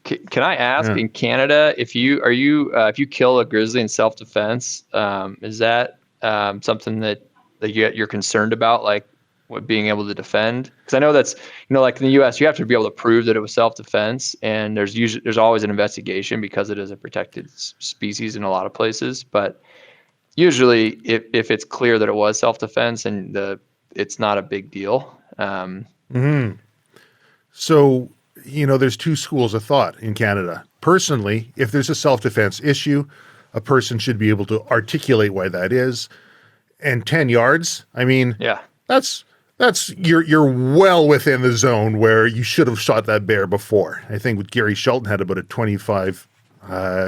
Can I ask, in Canada, if you kill a grizzly in self-defense, is that something that you're concerned about, like what being able to defend? Because I know that's, like in the U.S., you have to be able to prove that it was self-defense, and there's always an investigation because it is a protected species in a lot of places. But usually, if it's clear that it was self-defense and it's not a big deal. So, there's two schools of thought in Canada. Personally, if there's a self-defense issue, a person should be able to articulate why that is. And 10 yards, I mean, that's you're well within the zone where you should have shot that bear before. I think with Gary Shelton had about a 25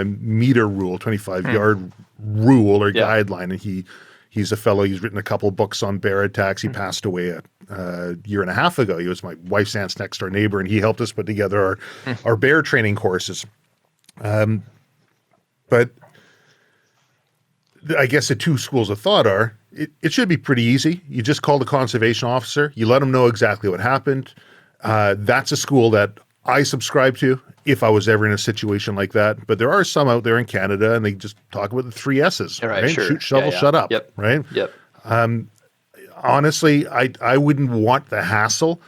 meter rule, 25 yard rule or guideline, and he's a fellow. He's written a couple of books on bear attacks. He passed away a year and a half ago. He was my wife's aunt's next door neighbor, and he helped us put together our bear training courses. But I guess the two schools of thought are, it should be pretty easy. You just call the conservation officer. You let them know exactly what happened. That's a school that I subscribe to if I was ever in a situation like that. But there are some out there in Canada, and they just talk about the 3 S's, right? Sure. Shoot, shovel, shut up, right? Yep. Honestly, I wouldn't want the hassle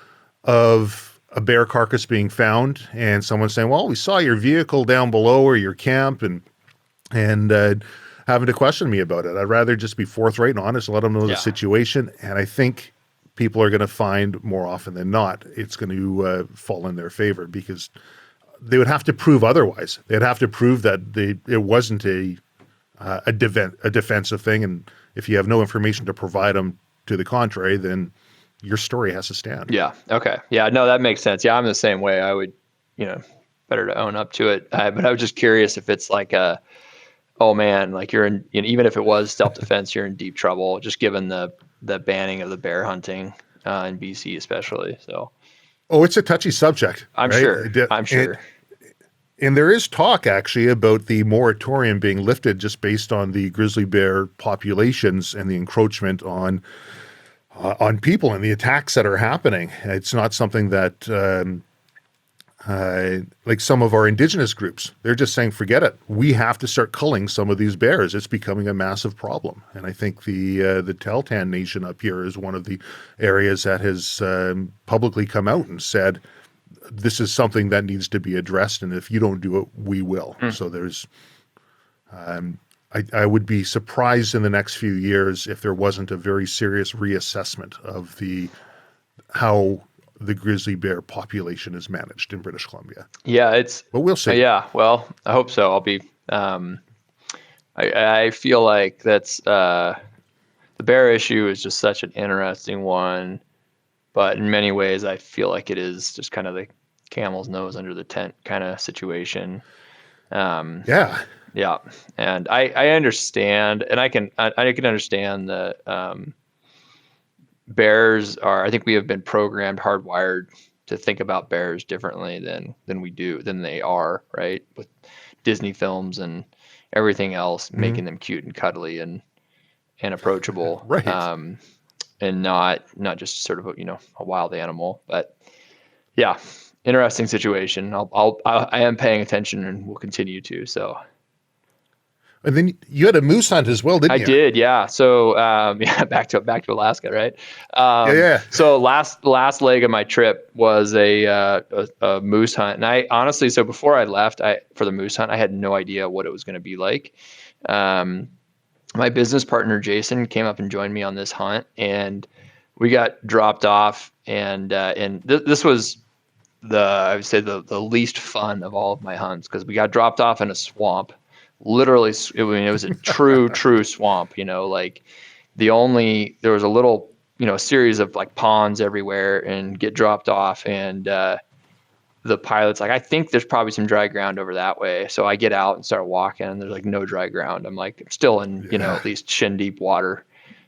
of a bear carcass being found and someone saying, well, we saw your vehicle down below or your camp, and having to question me about it. I'd rather just be forthright and honest and let them know the situation. And I think people are going to find more often than not, it's going to fall in their favor, because they would have to prove otherwise. They'd have to prove that it wasn't a defensive thing. And if you have no information to provide them to the contrary, then your story has to stand. Yeah. Okay. Yeah, no, that makes sense. Yeah, I'm the same way. I would, better to own up to it. But I was just curious if it's like oh man, like you're in, even if it was self-defense, you're in deep trouble, just given the banning of the bear hunting in BC especially. So, it's a touchy subject. I'm right? sure. And there is talk actually about the moratorium being lifted just based on the grizzly bear populations and the encroachment on people and the attacks that are happening. It's not something that like some of our indigenous groups, they're just saying, forget it. We have to start culling some of these bears. It's becoming a massive problem. And I think the Tahltan Nation up here is one of the areas that has publicly come out and said, this is something that needs to be addressed. And if you don't do it, we will. So there's, I would be surprised in the next few years if there wasn't a very serious reassessment of how the grizzly bear population is managed in British Columbia. Yeah, but we'll see. Yeah, well, I hope so. I'll be. I feel like that's the bear issue is just such an interesting one, but in many ways, I feel like it is just kind of the camel's nose under the tent kind of situation. Yeah, and I understand, and I can understand the. Bears are, I think we have been programmed, hardwired to think about bears differently than they are, right? With Disney films and everything else, making them cute and cuddly and approachable, right? And not just sort of a wild animal. But yeah, interesting situation. I am paying attention and will continue to. So. And then you had a moose hunt as well, didn't you? I did, yeah. So back to Alaska, right? Yeah. So last leg of my trip was a moose hunt, and I honestly, so before I left, for the moose hunt, I had no idea what it was going to be like. My business partner Jason came up and joined me on this hunt, and we got dropped off, and this was I would say the least fun of all of my hunts, because we got dropped off in a swamp. literally, it was a true swamp, like there was a little, series of like ponds everywhere and get dropped off. And the pilot's like, I think there's probably some dry ground over that way. So I get out and start walking, and there's like no dry ground. I'm like, I'm still in, at least shin deep water.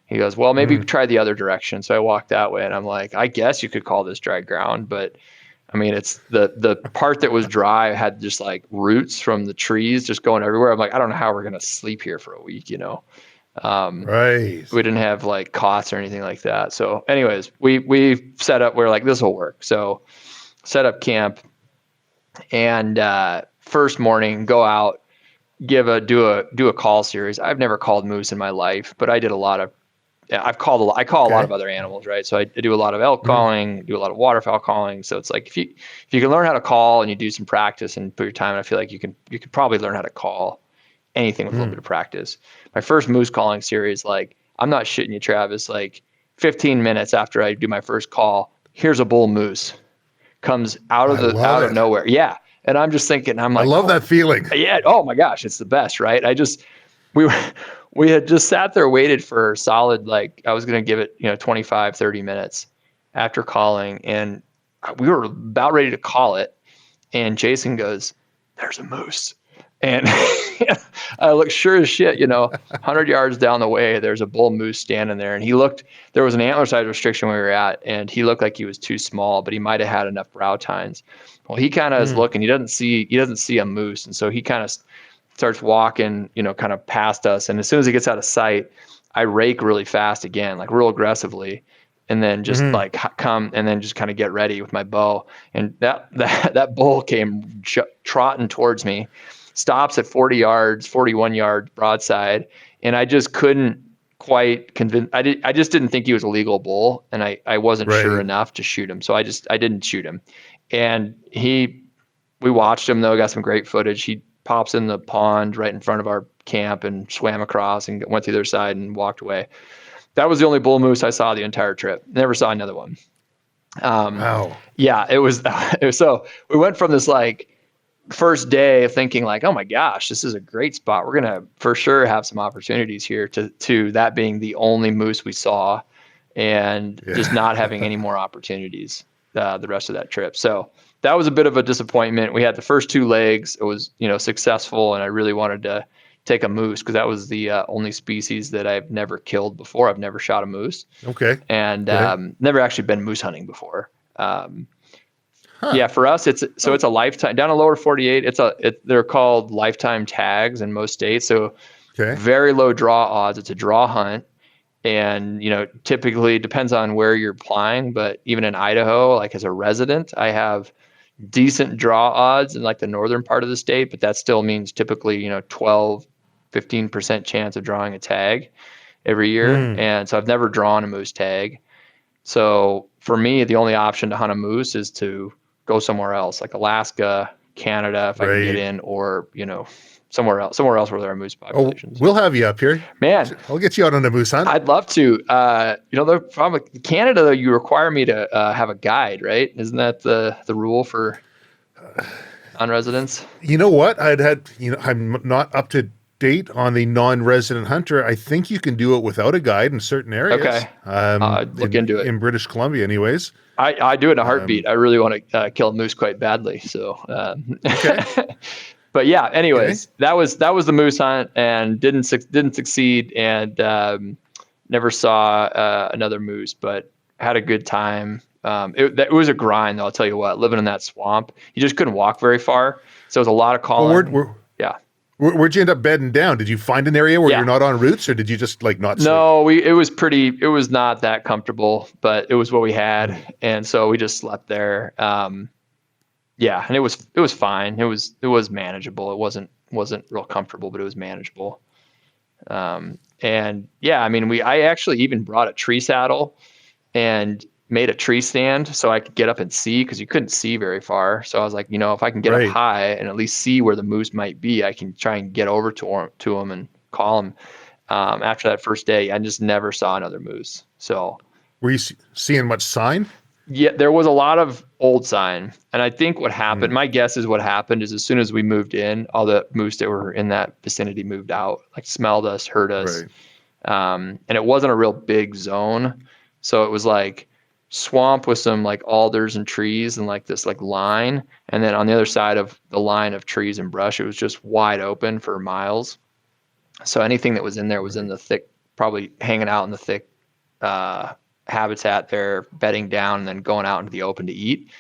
He goes, well, maybe try the other direction. So I walk that way, and I'm like, I guess you could call this dry ground, but I mean, it's the part that was dry had just like roots from the trees just going everywhere. I'm like, I don't know how we're going to sleep here for a week, Right. We didn't have like cots or anything like that. So anyways, we set up, we're like, this will work. So set up camp, and first morning, go out, do a call series. I've never called moose in my life, but I did a lot of, I call a lot of other animals, right? So I do a lot of elk calling, do a lot of waterfowl calling. So it's like, if you can learn how to call and you do some practice and put your time, I feel like you could probably learn how to call anything with a little bit of practice. My first moose calling series, like, I'm not shitting you, Travis, like 15 minutes after I do my first call, here's a bull moose comes out of nowhere. Yeah. And I'm just thinking, I'm like, I love that feeling. Yeah. Oh my gosh, it's the best, right? We had just sat there, waited for solid, like, I was going to give it, 25, 30 minutes after calling. And we were about ready to call it. And Jason goes, there's a moose. And I look, sure as shit, 100 yards down the way, there's a bull moose standing there. And there was an antler size restriction where we were at, and he looked like he was too small, but he might've had enough brow tines. Well, he kind of is looking, he doesn't see a moose. And so he kind of starts walking, kind of past us. And as soon as he gets out of sight, I rake really fast again, like real aggressively. And then just like come and then just kind of get ready with my bow. And that bull came trotting towards me, stops at 41 yards broadside. And I just couldn't quite convince, I just didn't think he was a legal bull. And I wasn't sure enough to shoot him. So I didn't shoot him. And we watched him though, got some great footage. He pops in the pond right in front of our camp and swam across and went to the other side and walked away. That was the only bull moose I saw the entire trip. Never saw another one. Wow. Yeah, it was so we went from this like first day of thinking like, oh my gosh, this is a great spot. We're going to for sure have some opportunities here to that being the only moose we saw and just not having any more opportunities the rest of that trip. So that was a bit of a disappointment. We had the first two legs. It was, successful, and I really wanted to take a moose because that was the only species that I've never killed before. I've never shot a moose. Okay. And never actually been moose hunting before. Yeah, for us, it's a lifetime down in lower 48. They're called lifetime tags in most states. So very low draw odds. It's a draw hunt. And, typically it depends on where you're applying, but even in Idaho, like as a resident, I have decent draw odds in like the northern part of the state, but that still means typically, 12, 15% chance of drawing a tag every year. And so I've never drawn a moose tag. So for me, the only option to hunt a moose is to go somewhere else, like Alaska, Canada, if I can get in, or, somewhere else where there are moose populations. Oh, we'll have you up here, man. I'll get you out on a moose hunt. I'd love to. The problem with Canada, though, you require me to have a guide, right? Isn't that the rule for non-residents? You know what? I'm not up to date on the non-resident hunter. I think you can do it without a guide in certain areas. Okay. I'd look into it. In British Columbia, anyways. I do it in a heartbeat. I really want to kill a moose quite badly. So, but yeah, anyways, that was the moose hunt, and didn't succeed, and never saw another moose, but had a good time. It was a grind, though, I'll tell you what, living in that swamp. You just couldn't walk very far. So it was a lot of calling. Where'd you end up bedding down? Did you find an area where you're not on routes, or did you just like not sleep? No, it was not that comfortable, but it was what we had. And so we just slept there. And it was fine. It was manageable. It wasn't real comfortable, but it was manageable. I actually even brought a tree saddle and made a tree stand so I could get up and see, because you couldn't see very far. So I was like, if I can get up high and at least see where the moose might be, I can try and get over to him and call him. After that first day, I just never saw another moose. So were you seeing much sign? Yeah, there was a lot of old sign. And I think what happened, my guess is what happened is as soon as we moved in, all the moose that were in that vicinity moved out, like smelled us, heard us. Right. And it wasn't a real big zone. So it was like swamp with some like alders and trees and like this like line. And then on the other side of the line of trees and brush, it was just wide open for miles. So anything that was in there was in the thick, probably hanging out in the thick habitat there, bedding down, and then going out into the open to eat.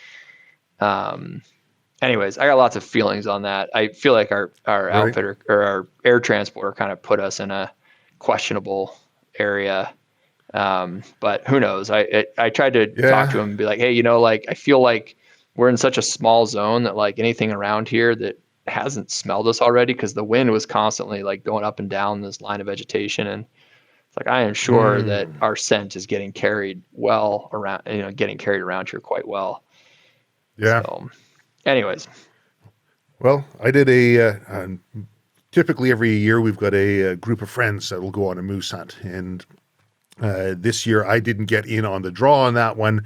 Anyways, I got lots of feelings on that. I feel like our outfitter or our air transporter kind of put us in a questionable area. But who knows? I tried to talk to him and be like, hey, like I feel like we're in such a small zone that like anything around here that hasn't smelled us already, because the wind was constantly like going up and down this line of vegetation, and it's like I am sure that our scent is getting carried well around, getting carried around here quite well. Yeah. So, anyways. Well, I did typically every year we've got a group of friends that will go on a moose hunt, and this year I didn't get in on the draw on that one.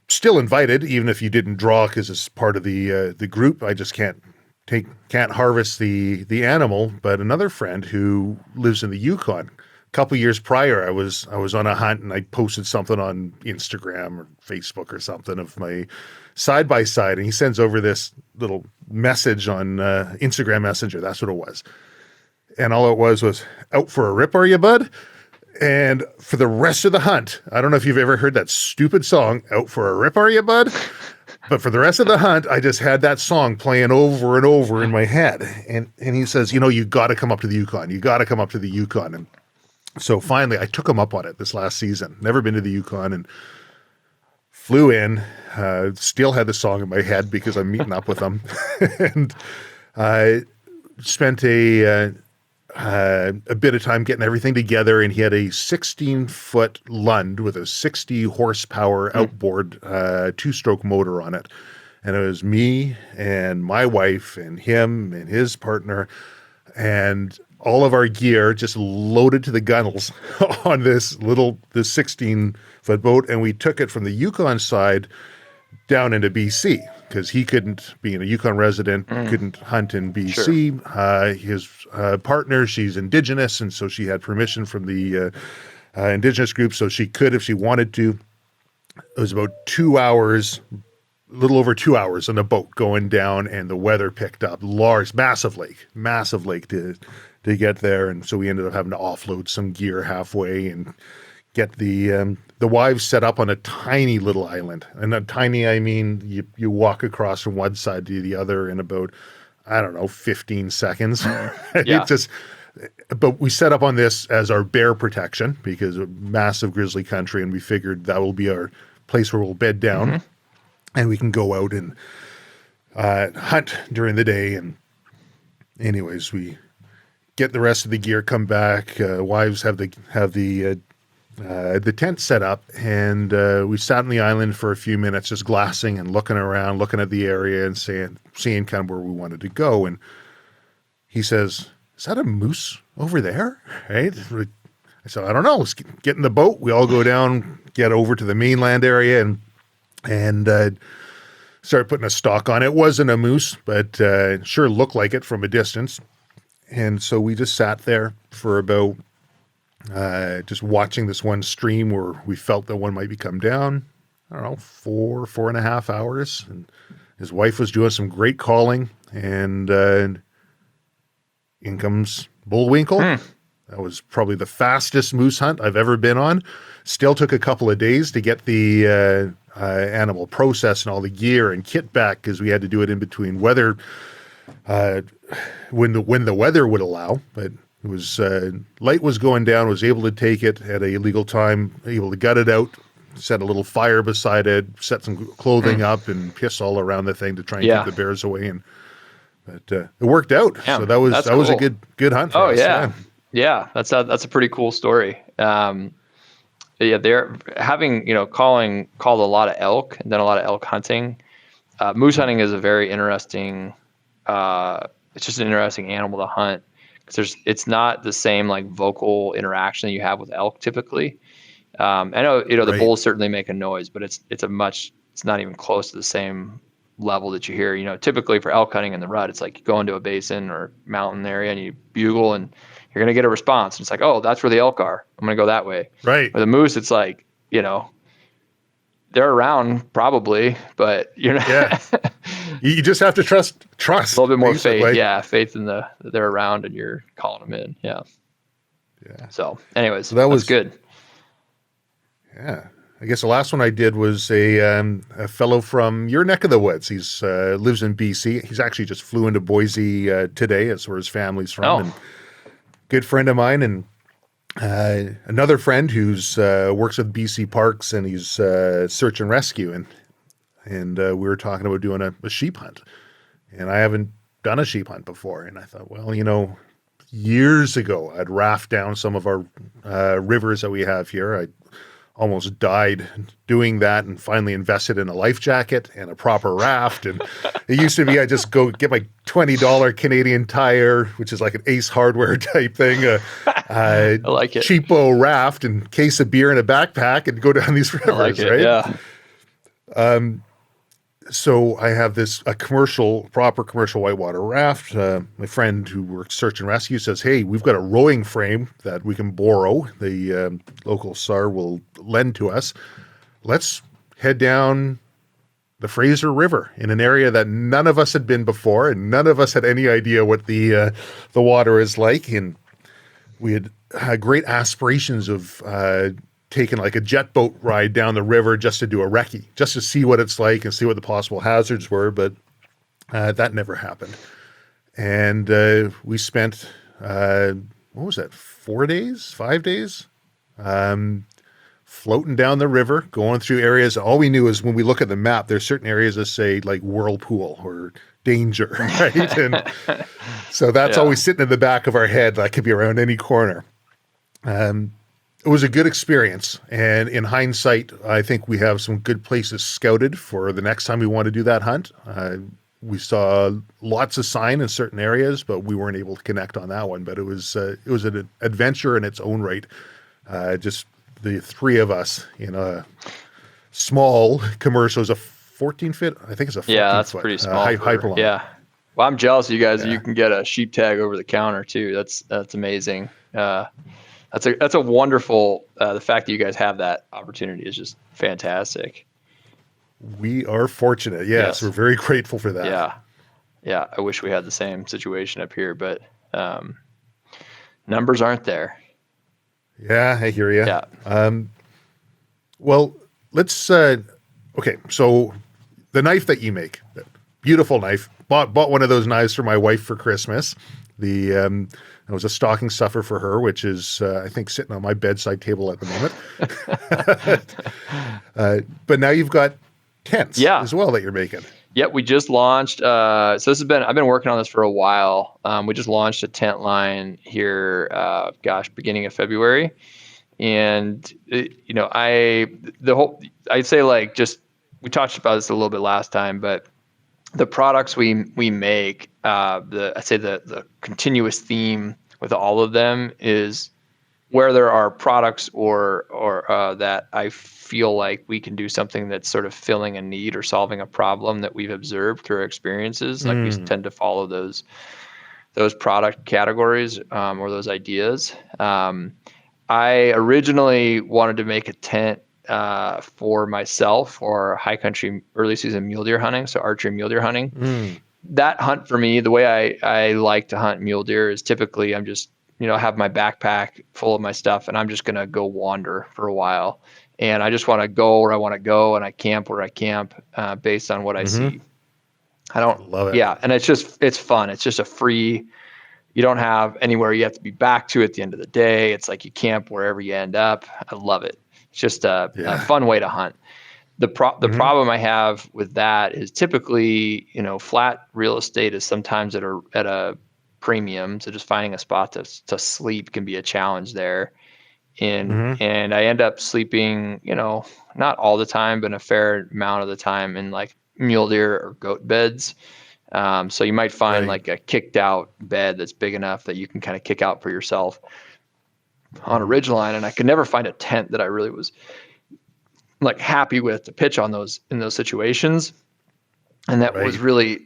Still invited, even if you didn't draw, because it's part of the group. I just can't harvest the animal. But another friend who lives in the Yukon, a couple years prior, I was on a hunt and I posted something on Instagram or Facebook or something of my side by side, and he sends over this little message on Instagram Messenger. That's what it was, and all it was "Out for a rip, are you, bud?" And for the rest of the hunt, I don't know if you've ever heard that stupid song, "Out for a rip, are you, bud?" But for the rest of the hunt, I just had that song playing over and over in my head. And he says, you got to come up to the Yukon. You got to come up to the Yukon. And so finally, I took him up on it this last season. Never been to the Yukon, and flew in. Still had the song in my head because I'm meeting up with him. And I spent a bit of time getting everything together, and he had a 16-foot Lund with a 60 horsepower outboard 2-stroke motor on it. And it was me and my wife and him and his partner and all of our gear just loaded to the gunnels on this 16-foot boat. And we took it from the Yukon side down into BC, because he couldn't, being a Yukon resident, couldn't hunt in BC. Sure. His partner, she's Indigenous, and so she had permission from the Indigenous group, so she could if she wanted to. It was about 2 hours, a little over 2 hours on a boat going down, and the weather picked up. Massive lake to get there, and so we ended up having to offload some gear halfway and get the wives set up on a tiny little island. And a tiny, I mean, you walk across from one side to the other in about, 15 seconds. Yeah. But we set up on this as our bear protection, because a massive grizzly country, and we figured that will be our place where we'll bed down, and we can go out and hunt during the day. And anyways, we get the rest of the gear, come back. Wives have the tent set up, and we sat on the island for a few minutes, just glassing and looking around, looking at the area and seeing kind of where we wanted to go. And he says, "Is that a moose over there?" Right? I said, "I don't know. Let's get in the boat." We all go down, get over to the mainland area, and start putting a stalk on it. It wasn't a moose, but sure looked like it from a distance. And so we just sat there for about just watching this one stream where we felt that one might be come down. 4.5 hours. And his wife was doing some great calling, and in comes Bullwinkle. That was probably the fastest moose hunt I've ever been on. Still took a couple of days to get the animal processed and all the gear and kit back, because we had to do it in between weather, when the weather would allow. But it was light was going down, was able to take it at a legal time, able to gut it out, set a little fire beside it, set some clothing up, and piss all around the thing to try and keep the bears away. But it worked out. Yeah, so that was cool. A good hunt for us. Yeah, that's a pretty cool story. They're having called a lot of elk, and then a lot of elk hunting. Moose hunting is a very interesting. It's just an interesting animal to hunt, because it's not the same like vocal interaction that you have with elk typically. I know, the Right. bulls certainly make a noise, but it's not even close to the same level that you hear. Typically for elk hunting in the rut, it's like you go into a basin or mountain area and you bugle and you're going to get a response. And it's like, oh, that's where the elk are. I'm going to go that way. Right. With the moose, it's like, they're around probably, but you're not. Yeah. You just have to trust. A little bit more basically. faith. Yeah. Faith in that they're around and you're calling them in. Yeah. Yeah. So anyways, that was good. Yeah. I guess the last one I did was a fellow from your neck of the woods. He's lives in BC. He's actually just flew into Boise today. That's where his family's from. Oh. And good friend of mine, and another friend who's works with BC Parks, and he's search and rescue. And we were talking about doing a sheep hunt. And I haven't done a sheep hunt before. And I thought, well, years ago, I'd raft down some of our rivers that we have here. I almost died doing that, and finally invested in a life jacket and a proper raft. And it used to be I just go get my $20 Canadian Tire, which is like an Ace Hardware type thing, I like it. cheapo raft and case of beer in a backpack, and go down these rivers. I like it, right? Yeah. So I have a proper commercial whitewater raft. My friend who works search and rescue says, hey, we've got a rowing frame that we can borrow. The local SAR will lend to us. Let's head down the Fraser River in an area that none of us had been before, and none of us had any idea what the water is like. And we had great aspirations of taken like a jet boat ride down the river just to do a recce, just to see what it's like and see what the possible hazards were. But that never happened. And we spent, what was that, 5 days? Floating down the river, going through areas. All we knew is when we look at the map, there's certain areas that say like whirlpool or danger, right? And so that's always sitting in the back of our head. That could be around any corner. It was a good experience, and in hindsight, I think we have some good places scouted for the next time we want to do that hunt. We saw lots of sign in certain areas, but we weren't able to connect on that one. But it was an adventure in its own right. Just the three of us in a small commercial. It was a 14-foot, I think it's a 14-foot. Yeah, that's pretty small. Hyperlon. Yeah. Well, I'm jealous of you guys. Yeah. You can get a sheep tag over the counter too. That's amazing. That's a wonderful, the fact that you guys have that opportunity is just fantastic. We are fortunate. Yes. We're very grateful for that. Yeah. Yeah. I wish we had the same situation up here, but numbers aren't there. Yeah, I hear you. Yeah. Well, let's, okay. So the knife that you make, beautiful knife, bought one of those knives for my wife for Christmas. It was a stocking stuffer for her, which is, I think, sitting on my bedside table at the moment. But now you've got tents as well that you're making. Yep, we just launched. So I've been working on this for a while. We just launched a tent line here, beginning of February. And, I'd say like we talked about this a little bit last time, but the products we make, I'd say the continuous theme with all of them is where there are products or that I feel like we can do something that's sort of filling a need or solving a problem that we've observed through our experiences. Like we tend to follow those product categories or those ideas. I originally wanted to make a tent for myself for high country early season mule deer hunting, so archery mule deer hunting. That hunt for me, the way I like to hunt mule deer is typically I'm just, have my backpack full of my stuff and I'm just going to go wander for a while. And I just want to go where I want to go and I camp where I camp based on what I see. I don't love it. Yeah. And it's fun. It's just a free, you don't have anywhere you have to be back to at the end of the day. It's like you camp wherever you end up. I love it. It's just a fun way to hunt. The problem I have with that is typically, flat real estate is sometimes at a premium. So just finding a spot to sleep can be a challenge there. And I end up sleeping, not all the time, but a fair amount of the time in like mule deer or goat beds. So you might find like a kicked out bed that's big enough that you can kind of kick out for yourself. on a ridgeline, and I could never find a tent that I really was like happy with to pitch on those in those situations. And that was really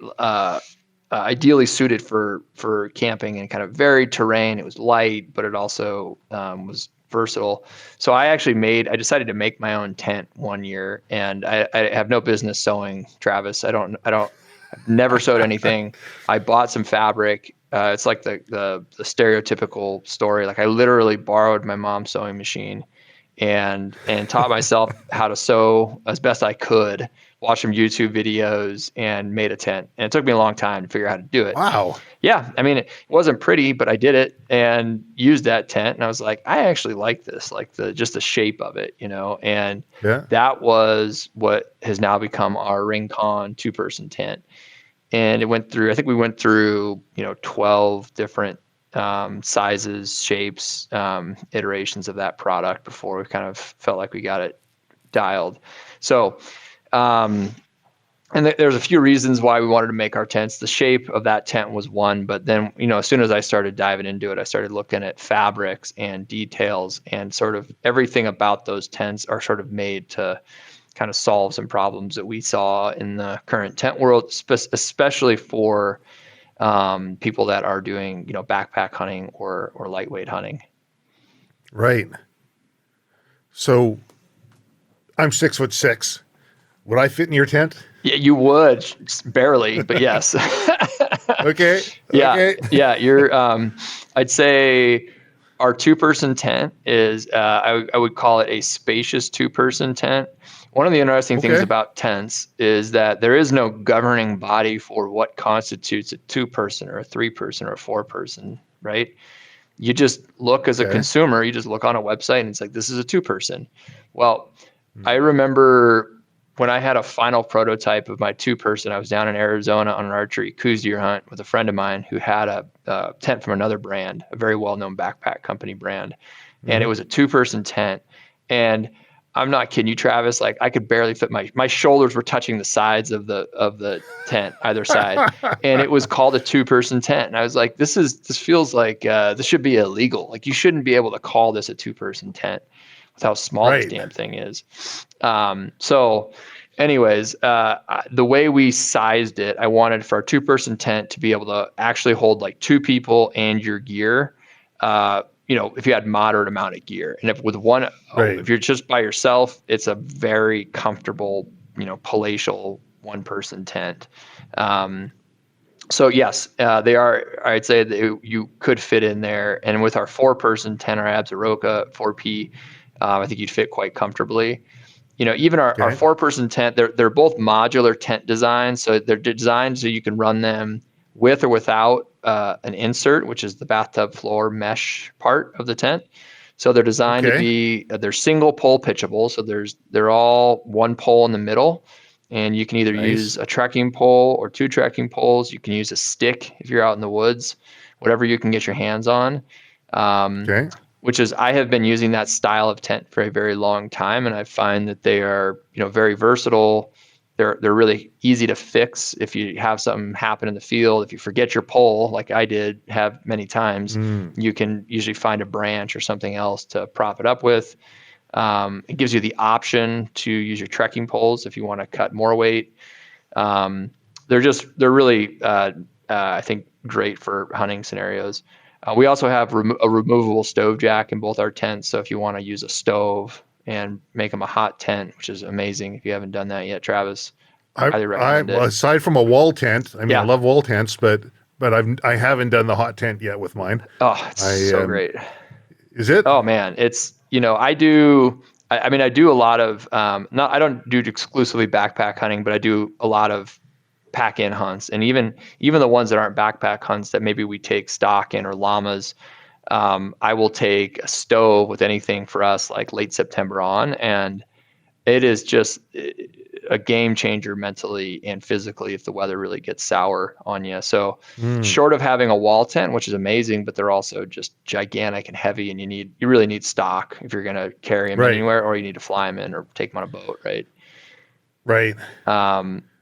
ideally suited for camping and kind of varied terrain. It was light, but it also was versatile. So I decided to make my own tent one year, and I have no business sewing, Travis. I've never sewed anything. I bought some fabric. It's like the stereotypical story. Like I literally borrowed my mom's sewing machine and taught myself how to sew as best I could, watched some YouTube videos, and made a tent. And it took me a long time to figure out how to do it. Wow. Yeah. I mean, it wasn't pretty, but I did it and used that tent. And I was like, I actually like this, like just the shape of it, and that was what has now become our Rincon 2-person tent. And I think we went through, 12 different sizes, shapes, iterations of that product before we kind of felt like we got it dialed. So, and there's a few reasons why we wanted to make our tents. The shape of that tent was one, but then, as soon as I started diving into it, I started looking at fabrics and details, and sort of everything about those tents are sort of made to kind of solve some problems that we saw in the current tent world, especially for people that are doing, backpack hunting or lightweight hunting. Right. So I'm 6'6". Would I fit in your tent? Yeah, you would, barely, but yes. Okay. Yeah. Okay. Yeah. You're, I'd say our 2-person tent is, I would call it a spacious 2-person tent. One of the interesting things about tents is that there is no governing body for what constitutes a 2-person or a 3-person or a 4-person, right? You just look as a consumer, you just look on a website and it's like, this is a 2-person. Well, I remember when I had a final prototype of my 2-person, I was down in Arizona on an archery coos deer hunt with a friend of mine who had a tent from another brand, a very well-known backpack company brand. And it was a 2-person tent. And I'm not kidding you, Travis. Like I could barely fit my shoulders were touching the sides of the tent, either side. And it was called a 2-person tent. And I was like, this feels like this should be illegal. Like you shouldn't be able to call this a 2-person tent with how small this damn thing is. So anyways, the way we sized it, I wanted for our 2-person tent to be able to actually hold like 2 people and your gear. If you had moderate amount of gear, and if you're just by yourself, it's a very comfortable, palatial 1-person tent. So yes, they are, I'd say that you could fit in there. And with our 4-person tent, our Absaroka 4P, I think you'd fit quite comfortably. Even our 4-person tent, they're both modular tent designs. So they're designed so you can run them with or without an insert, which is the bathtub floor mesh part of the tent. So they're designed to be, they're single pole pitchable. So they're all 1 pole in the middle, and you can either use a trekking pole or 2 trekking poles. You can use a stick if you're out in the woods, whatever you can get your hands on. Which is, I have been using that style of tent for a very long time, and I find that they are, very versatile. They're really easy to fix if you have something happen in the field. If you forget your pole, like I did have many times, you can usually find a branch or something else to prop it up with. It gives you the option to use your trekking poles if you want to cut more weight. They're really, I think, great for hunting scenarios. We also have a removable stove jack in both our tents. So if you want to use a stove and make them a hot tent, which is amazing. If you haven't done that yet, Travis, I highly recommend it. Aside from a wall tent, I love wall tents, but I haven't done the hot tent yet with mine. Oh, it's so great. Is it? Oh man, it's, I do a lot of, I don't do exclusively backpack hunting, but I do a lot of pack-in hunts, and even the ones that aren't backpack hunts that maybe we take stock in or llamas. I will take a stove with anything for us like late September on, and it is just a game changer mentally and physically if the weather really gets sour on you. So short of having a wall tent, which is amazing, but they're also just gigantic and heavy, and you really need stock if you're going to carry them anywhere, or you need to fly them in or take them on a boat. Right.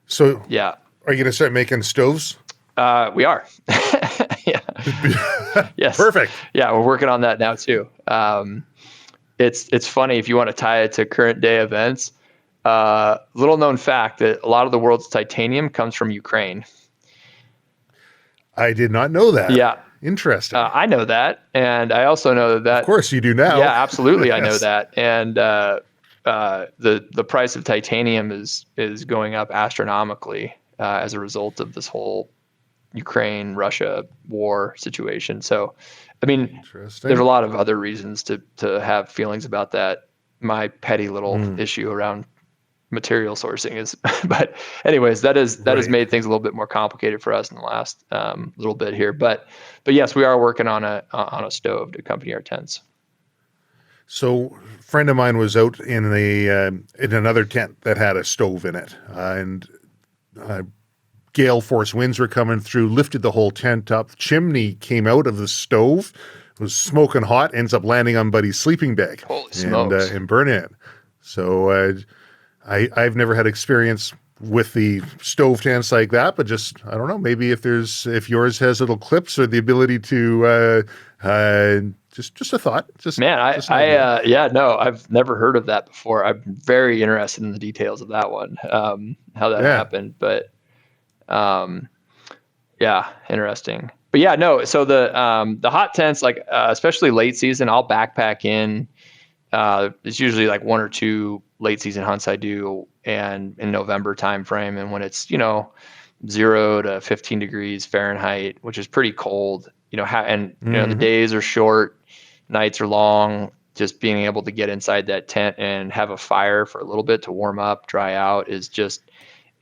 So yeah. Are you going to start making stoves? We are. Yeah. Yes. Perfect. Yeah, we're working on that now too. It's funny if you want to tie it to current day events. Little known fact that a lot of the world's titanium comes from Ukraine. I did not know that. Yeah. Interesting. I know that, and I also know that. Of course, you do now. Yeah, absolutely, I know Yes. that, and the price of titanium is going up astronomically as a result of this whole Ukraine-Russia war situation. So, I mean, there's a lot of other reasons to have feelings about that. My petty little issue around material sourcing is, but anyways, that has made things a little bit more complicated for us in the last little bit here. But yes, we are working on a stove to accompany our tents. So, a friend of mine was out in another tent that had a stove in it, and gale force winds were coming through, lifted the whole tent up. Chimney came out of the stove, was smoking hot, ends up landing on Buddy's sleeping bag. Holy smokes. And burn it. So I've never had experience with the stove tents like that, but just, I don't know, maybe if yours has little clips or the ability to just a thought. I've never heard of that before. I'm very interested in the details of that one, how that happened. But interesting. But yeah, no. So the hot tents, like especially late season, I'll backpack in. It's usually like 1 or 2 late season hunts I do, and in November timeframe, and when it's 0 to 15 degrees Fahrenheit, which is pretty cold. The days are short, nights are long. Just being able to get inside that tent and have a fire for a little bit to warm up, dry out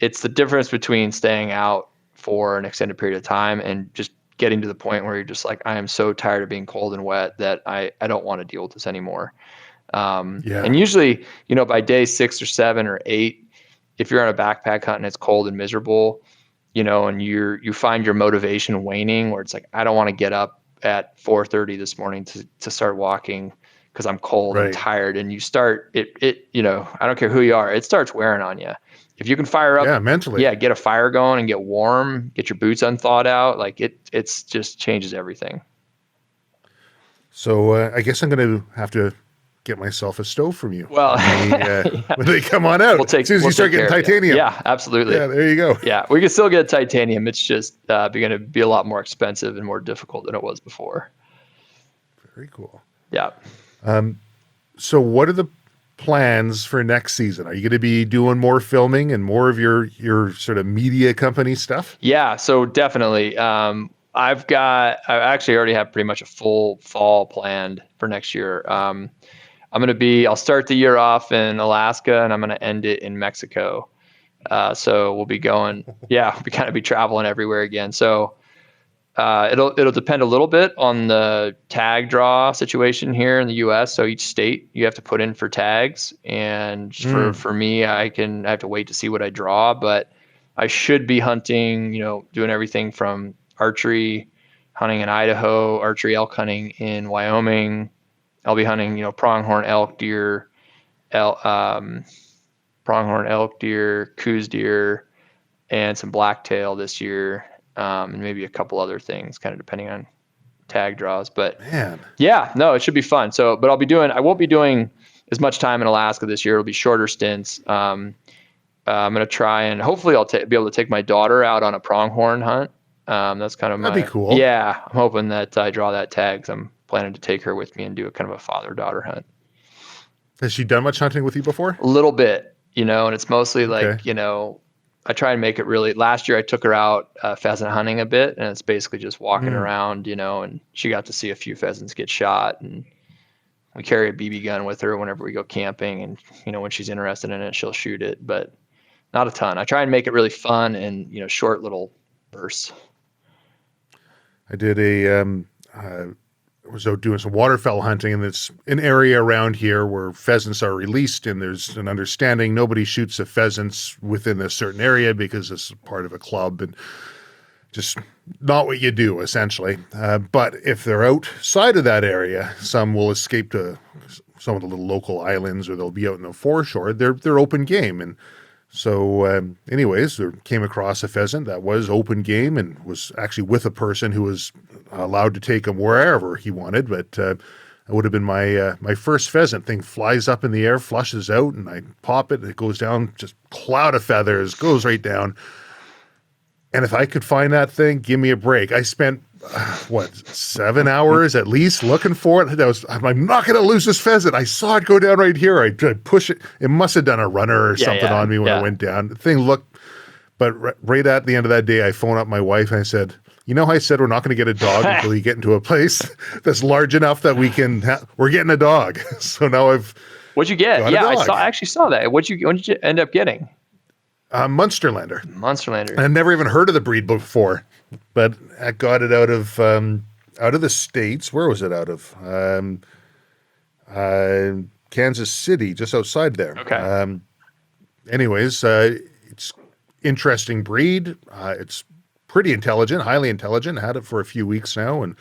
it's the difference between staying out for an extended period of time and just getting to the point where you're just like, I am so tired of being cold and wet that I don't want to deal with this anymore. And usually, by day 6 or 7 or 8, if you're on a backpack hunt and it's cold and miserable, and you find your motivation waning, where it's like, I don't want to get up at 4:30 this morning to start walking because I'm cold and tired. And you start I don't care who you are, it starts wearing on you. If you can fire up mentally, get a fire going and get warm, get your boots unthawed out, like it's just changes everything. So I guess I'm going to have to get myself a stove from you. Well, when they come on out, as soon as you start getting titanium. Yeah, absolutely. Yeah, there you go. Yeah, we can still get titanium. It's just going to be a lot more expensive and more difficult than it was before. Very cool. Yeah. So what are the plans for next season? Are you going to be doing more filming and more of your sort of media company stuff? Yeah, so definitely. I actually already have pretty much a full fall planned for next year. I'll start the year off in Alaska and I'm going to end it in Mexico. So we'll be going, we'll kind of be traveling everywhere again. So it'll depend a little bit on the tag draw situation here in the US. So each state you have to put in for tags, and for me, I have to wait to see what I draw, but I should be hunting, doing everything from archery hunting in Idaho, archery elk hunting in Wyoming. I'll be hunting, pronghorn elk, deer, coos deer, and some blacktail this year, and maybe a couple other things, kind of depending on tag draws. But it should be fun. So, but I won't be doing as much time in Alaska this year. It'll be shorter stints. I'm going to try and hopefully I'll be able to take my daughter out on a pronghorn hunt. That's kind of that'd be cool. Yeah, I'm hoping that I draw that tag, 'cause I'm planning to take her with me and do a kind of a father-daughter hunt. Has she done much hunting with you before? A little bit, and it's mostly like, I try and make it really. Last year I took her out pheasant hunting a bit, and it's basically just walking around, and she got to see a few pheasants get shot, and we carry a BB gun with her whenever we go camping, and when she's interested in it, she'll shoot it, but not a ton. I try and make it really fun and short little bursts. I did was out doing some waterfowl hunting, and it's an area around here where pheasants are released, and there's an understanding nobody shoots the pheasants within a certain area because it's part of a club, and just not what you do, essentially. But if they're outside of that area, some will escape to some of the little local islands, or they'll be out in the foreshore. They're open game, and So anyways, there came across a pheasant that was open game and was actually with a person who was allowed to take him wherever he wanted. But it would have been my first pheasant. Thing flies up in the air, flushes out, and I pop it, and it goes down, just cloud of feathers, goes right down. And if I could find that thing, give me a break. I spent, 7 hours at least looking for it. I'm not going to lose this pheasant. I saw it go down right here. I tried to push it. It must have done a runner or something on me when I went down. The thing looked, but right at the end of that day, I phoned up my wife and I said, how I said we're not going to get a dog until you get into a place that's large enough that we're getting a dog. So now What'd you get? Yeah, I actually saw that. What did you end up getting? Munsterlander. Munsterlander. I'd never even heard of the breed before, but I got it out of the States. Where was it out of? Kansas City, just outside there. Okay. Anyways, it's interesting breed. It's pretty intelligent, highly intelligent. Had it for a few weeks now, and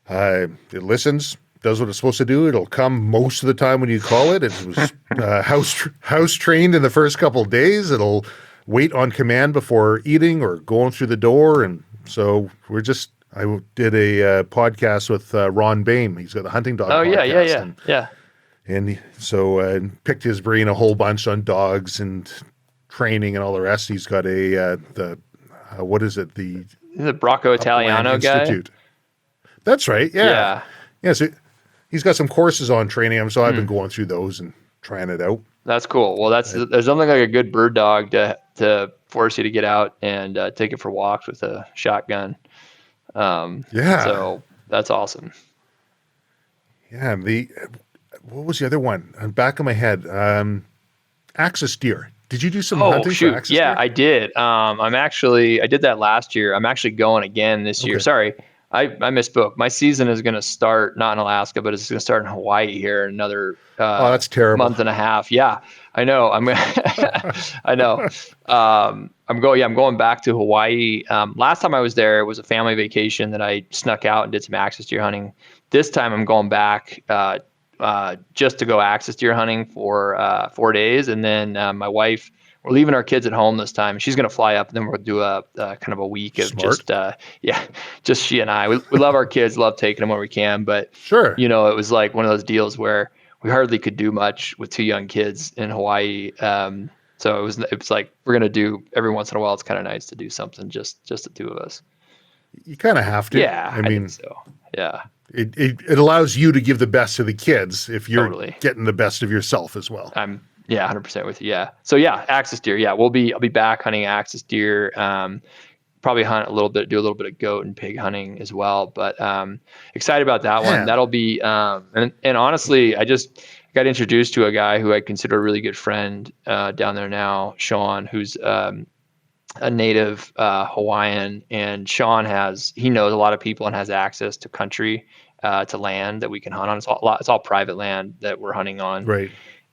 it listens. Does what it's supposed to do. It'll come most of the time when you call it. It was house trained in the first couple of days. It'll wait on command before eating or going through the door. And so I did a podcast with Ron Bain. He's got the hunting dog podcast. And so picked his brain a whole bunch on dogs and training and all the rest. He's got what is it? The Bracco Italiano guy. Institute. That's right. Yeah. Yeah. So he's got some courses on training him, so I've been going through those and trying it out. That's cool. Well, there's something like a good bird dog to force you to get out and take it for walks with a shotgun. So that's awesome. Yeah. What was the other one? Back of my head. Axis deer. Did you do some hunting for axis deer? Yeah, I did. I did that last year. I'm actually going again this year. Sorry. I misspoke. My season is going to start not in Alaska, but it's going to start in Hawaii here in another that's terrible. Month and a half. Yeah, I know. I know. I'm going back to Hawaii. Last time I was there, it was a family vacation that I snuck out and did some axis deer hunting. This time I'm going back just to go axis deer hunting for 4 days, and then my wife. We're leaving our kids at home this time. She's going to fly up, and then we'll do a kind of a week of just she and I. We love our kids, love taking them where we can, but sure, it was like one of those deals where we hardly could do much with two young kids in Hawaii. So it was like we're going to do every once in a while. It's kind of nice to do something just the two of us. You kind of have to. Yeah, I mean, think so. Yeah. It allows you to give the best to the kids if you're getting the best of yourself as well. 100% with you. Yeah. So axis deer. Yeah. I'll be back hunting axis deer. Probably hunt do a little bit of goat and pig hunting as well. But excited about that one. That'll be and honestly, I just got introduced to a guy who I consider a really good friend down there now, Sean, who's a native Hawaiian, and Sean he knows a lot of people and has access to country, to land that we can hunt on. It's all private land that we're hunting on. Right.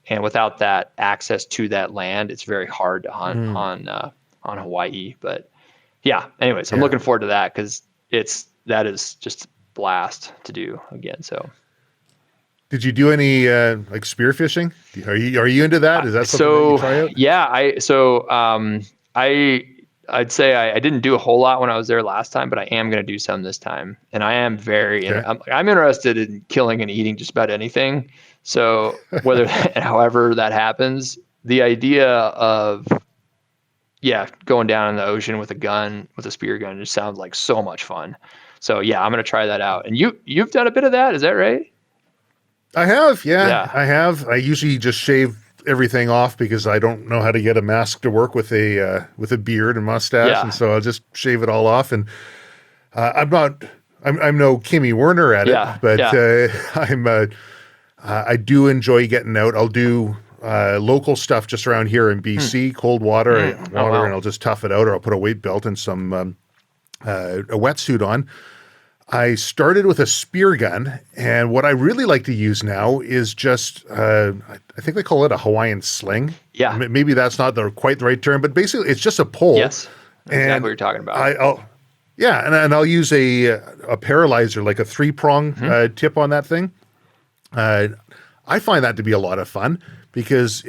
And without that access to that land, it's very hard to hunt on Hawaii. But anyways, I'm looking forward to that because that is just a blast to do again. So, did you do any like spear fishing? Are you into that? Is that something that you try out? Yeah, I'd say I didn't do a whole lot when I was there last time, but I am going to do some this time. And I am I'm interested in killing and eating just about anything. So however that happens, the idea of, going down in the ocean with a spear gun just sounds like so much fun. So I'm going to try that out. And you've done a bit of that. Is that right? I have. Yeah, I have. I usually just shave everything off because I don't know how to get a mask to work with a beard and mustache, and so I'll just shave it all off. And I'm no Kimmy Werner at it, but I do enjoy getting out. I'll do local stuff just around here in BC, cold water, and I'll just tough it out, or I'll put a weight belt and some a wetsuit on. I started with a spear gun, and what I really like to use now is just, I think they call it a Hawaiian sling. Yeah. Maybe that's not quite the right term, but basically it's just a pole. Yes, that's exactly what you're talking about. I'll use a paralyzer, like a 3-prong tip on that thing. I find that to be a lot of fun because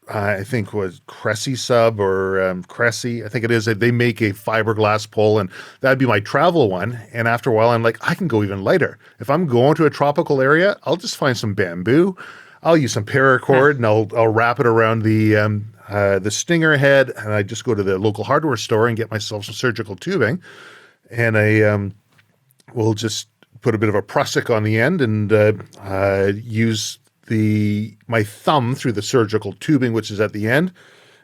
I think was Cressy Sub or Cressy. I think it is. They make a fiberglass pole, and that'd be my travel one. And after a while, I'm like, I can go even lighter. If I'm going to a tropical area, I'll just find some bamboo. I'll use some paracord, and I'll wrap it around the stinger head, and I just go to the local hardware store and get myself some surgical tubing, and I will just put a bit of a prusik on the end and use my thumb through the surgical tubing, which is at the end,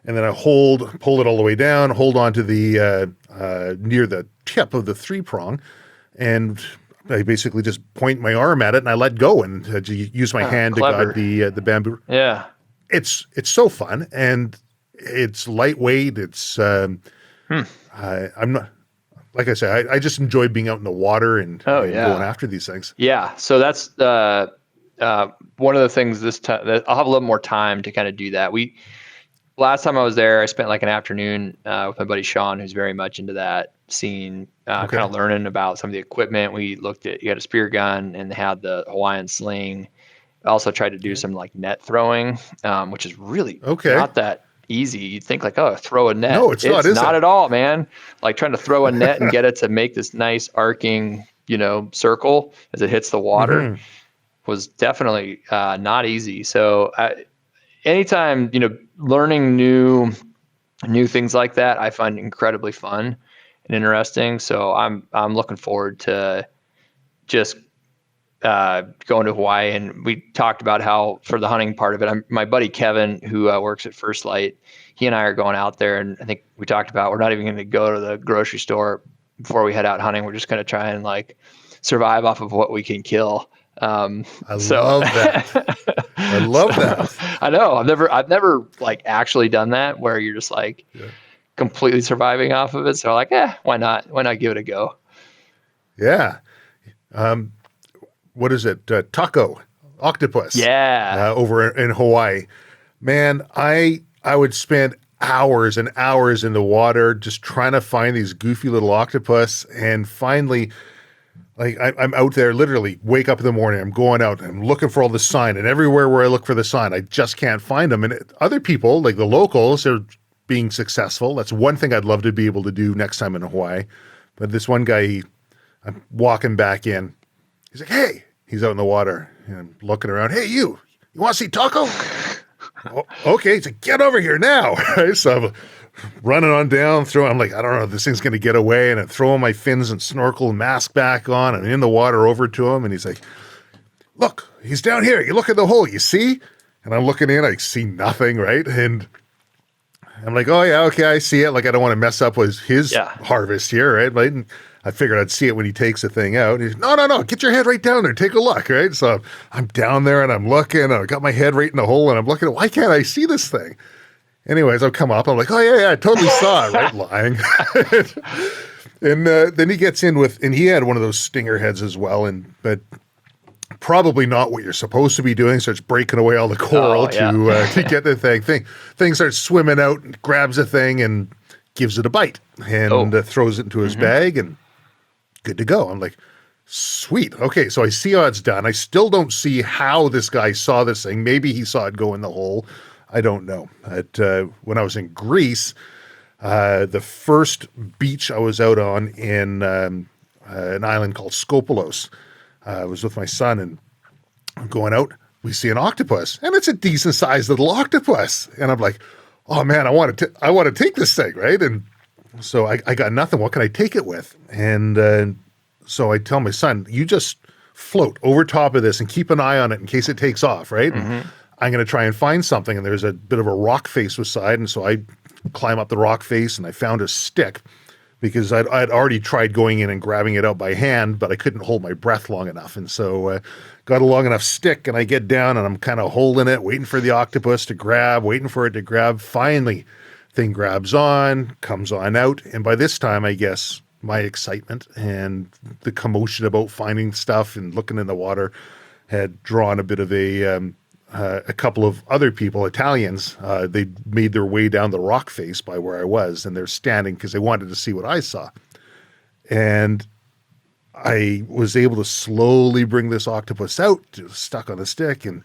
and then I pull it all the way down, hold on to the near the tip of the 3-prong, and I basically just point my arm at it and I let go and use my hand clever. to guide the bamboo. Yeah. It's so fun, and it's lightweight. It's I'm not, like I say, I just enjoy being out in the water and going after these things. Yeah. So that's one of the things this time that I'll have a little more time to kind of do that. Last time I was there, I spent like an afternoon with my buddy Sean, who's very much into that scene, kind of learning about some of the equipment. We looked at, you had a spear gun and they had the Hawaiian sling. I also tried to do some like net throwing, which is really not that easy. You'd think like, oh, throw a net. No, it's not, is not it? at all, man. Like trying to throw a net and get it to make this nice arcing, circle as it hits the water was definitely not easy. So anytime, learning new things like that, I find incredibly fun and interesting. So I'm looking forward to just going to Hawaii. And we talked about how for the hunting part of it, my buddy Kevin, who works at First Light, he and I are going out there, and I think we talked about we're not even going to go to the grocery store before we head out hunting. We're just going to try and like survive off of what we can kill. I love that. I love that. I know. I've never like actually done that where you're just like completely surviving off of it. So like, why not? Why not give it a go? Yeah. What is it? Taco, octopus. Yeah. Over in Hawaii. Man, I would spend hours and hours in the water just trying to find these goofy little octopus, and finally, like I'm out there, literally wake up in the morning, I'm going out, I'm looking for all the sign, and everywhere where I look for the sign, I just can't find them. And other people, like the locals, are being successful. That's one thing I'd love to be able to do next time in Hawaii. But this one guy, I'm walking back in, he's like, hey, he's out in the water, and I'm looking around, hey, you want to see Taco? Oh, okay, he's like, get over here now. So I'm running on down, I'm like, I don't know, this thing's going to get away, and I'm throwing my fins and snorkel and mask back on and in the water over to him, and he's like, look, he's down here. You look at the hole, you see? And I'm looking in, I see nothing, right? And I'm like, oh, yeah, okay, I see it. Like, I don't want to mess up with his harvest here, right? But I figured I'd see it when he takes the thing out. And he's, no, get your head right down there. Take a look, right? So I'm down there, and I'm looking, and I've got my head right in the hole, and I'm looking at, why can't I see this thing? Anyways, I'll come up. I'm like, oh, yeah, I totally saw it, right? Lying. And then he gets in and he had one of those stinger heads as well, but probably not what you're supposed to be doing. Starts breaking away all the coral to get the thing. Thing starts swimming out and grabs the thing and gives it a bite and throws it into his bag, and good to go. I'm like, sweet. Okay, so I see how it's done. I still don't see how this guy saw this thing. Maybe he saw it go in the hole. I don't know. When I was in Greece, the first beach I was out on in an island called Skopelos, I was with my son, and I'm going out. We see an octopus, and it's a decent sized little octopus. And I'm like, oh man, I want to take this thing, right? And so I got nothing. What can I take it with? And so I tell my son, you just float over top of this and keep an eye on it in case it takes off, right? And I'm going to try and find something. And there's a bit of a rock face beside. And so I climb up the rock face, and I found a stick because I'd already tried going in and grabbing it out by hand, but I couldn't hold my breath long enough. And so got a long enough stick, and I get down, and I'm kind of holding it, waiting for the octopus to grab, waiting for it to grab. Finally, thing grabs on, comes on out. And by this time, I guess my excitement and the commotion about finding stuff and looking in the water had drawn a bit of a couple of other people, Italians. They made their way down the rock face by where I was, and they're standing because they wanted to see what I saw. And I was able to slowly bring this octopus out, stuck on the stick, and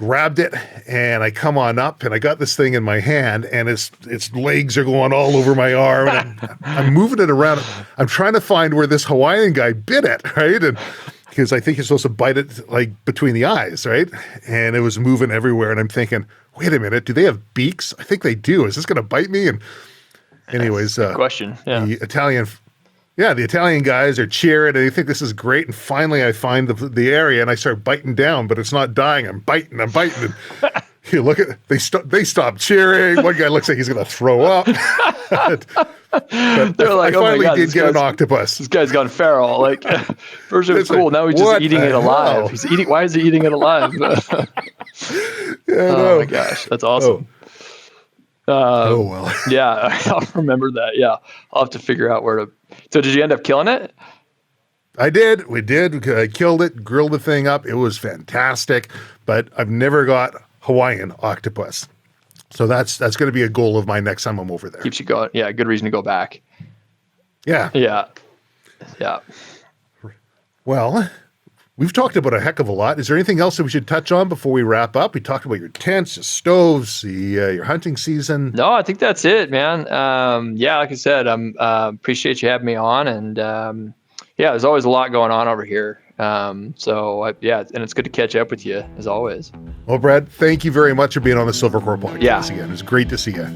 grabbed it, and I come on up, and I got this thing in my hand, and its legs are going all over my arm, and I'm moving it around. I'm trying to find where this Hawaiian guy bit it, right? And because I think you're supposed to bite it like between the eyes, right? And it was moving everywhere, and I'm thinking, wait a minute, do they have beaks? I think they do. Is this going to bite me? And anyways, good question. Yeah. The Italian guys are cheering, and they think this is great. And finally, I find the area, and I start biting down, but it's not dying. I'm biting. And you look at they stop cheering. One guy looks like he's going to throw up. But They're like, I oh my finally God, did get an octopus. This guy's gone feral. Like, first it was cool. Like, now he's just eating it alive. hell? He's eating. Why is he eating it alive? Oh my gosh, that's awesome. Well. Yeah, I'll remember that. Yeah, I'll have to figure out where to. So, did you end up killing it? I did. We did. I killed it, grilled the thing up. It was fantastic, but I've never got Hawaiian octopus. So that's going to be a goal of mine next time I'm over there. Keeps you going. Yeah, good reason to go back. Yeah. Yeah. Well, we've talked about a heck of a lot. Is there anything else that we should touch on before we wrap up? We talked about your tents, your stoves, your hunting season. No, I think that's it, man. Like I said, appreciate you having me on, and there's always a lot going on over here. And it's good to catch up with you as always. Well, Brad, thank you very much for being on the Silvercore podcast again. It was great to see you.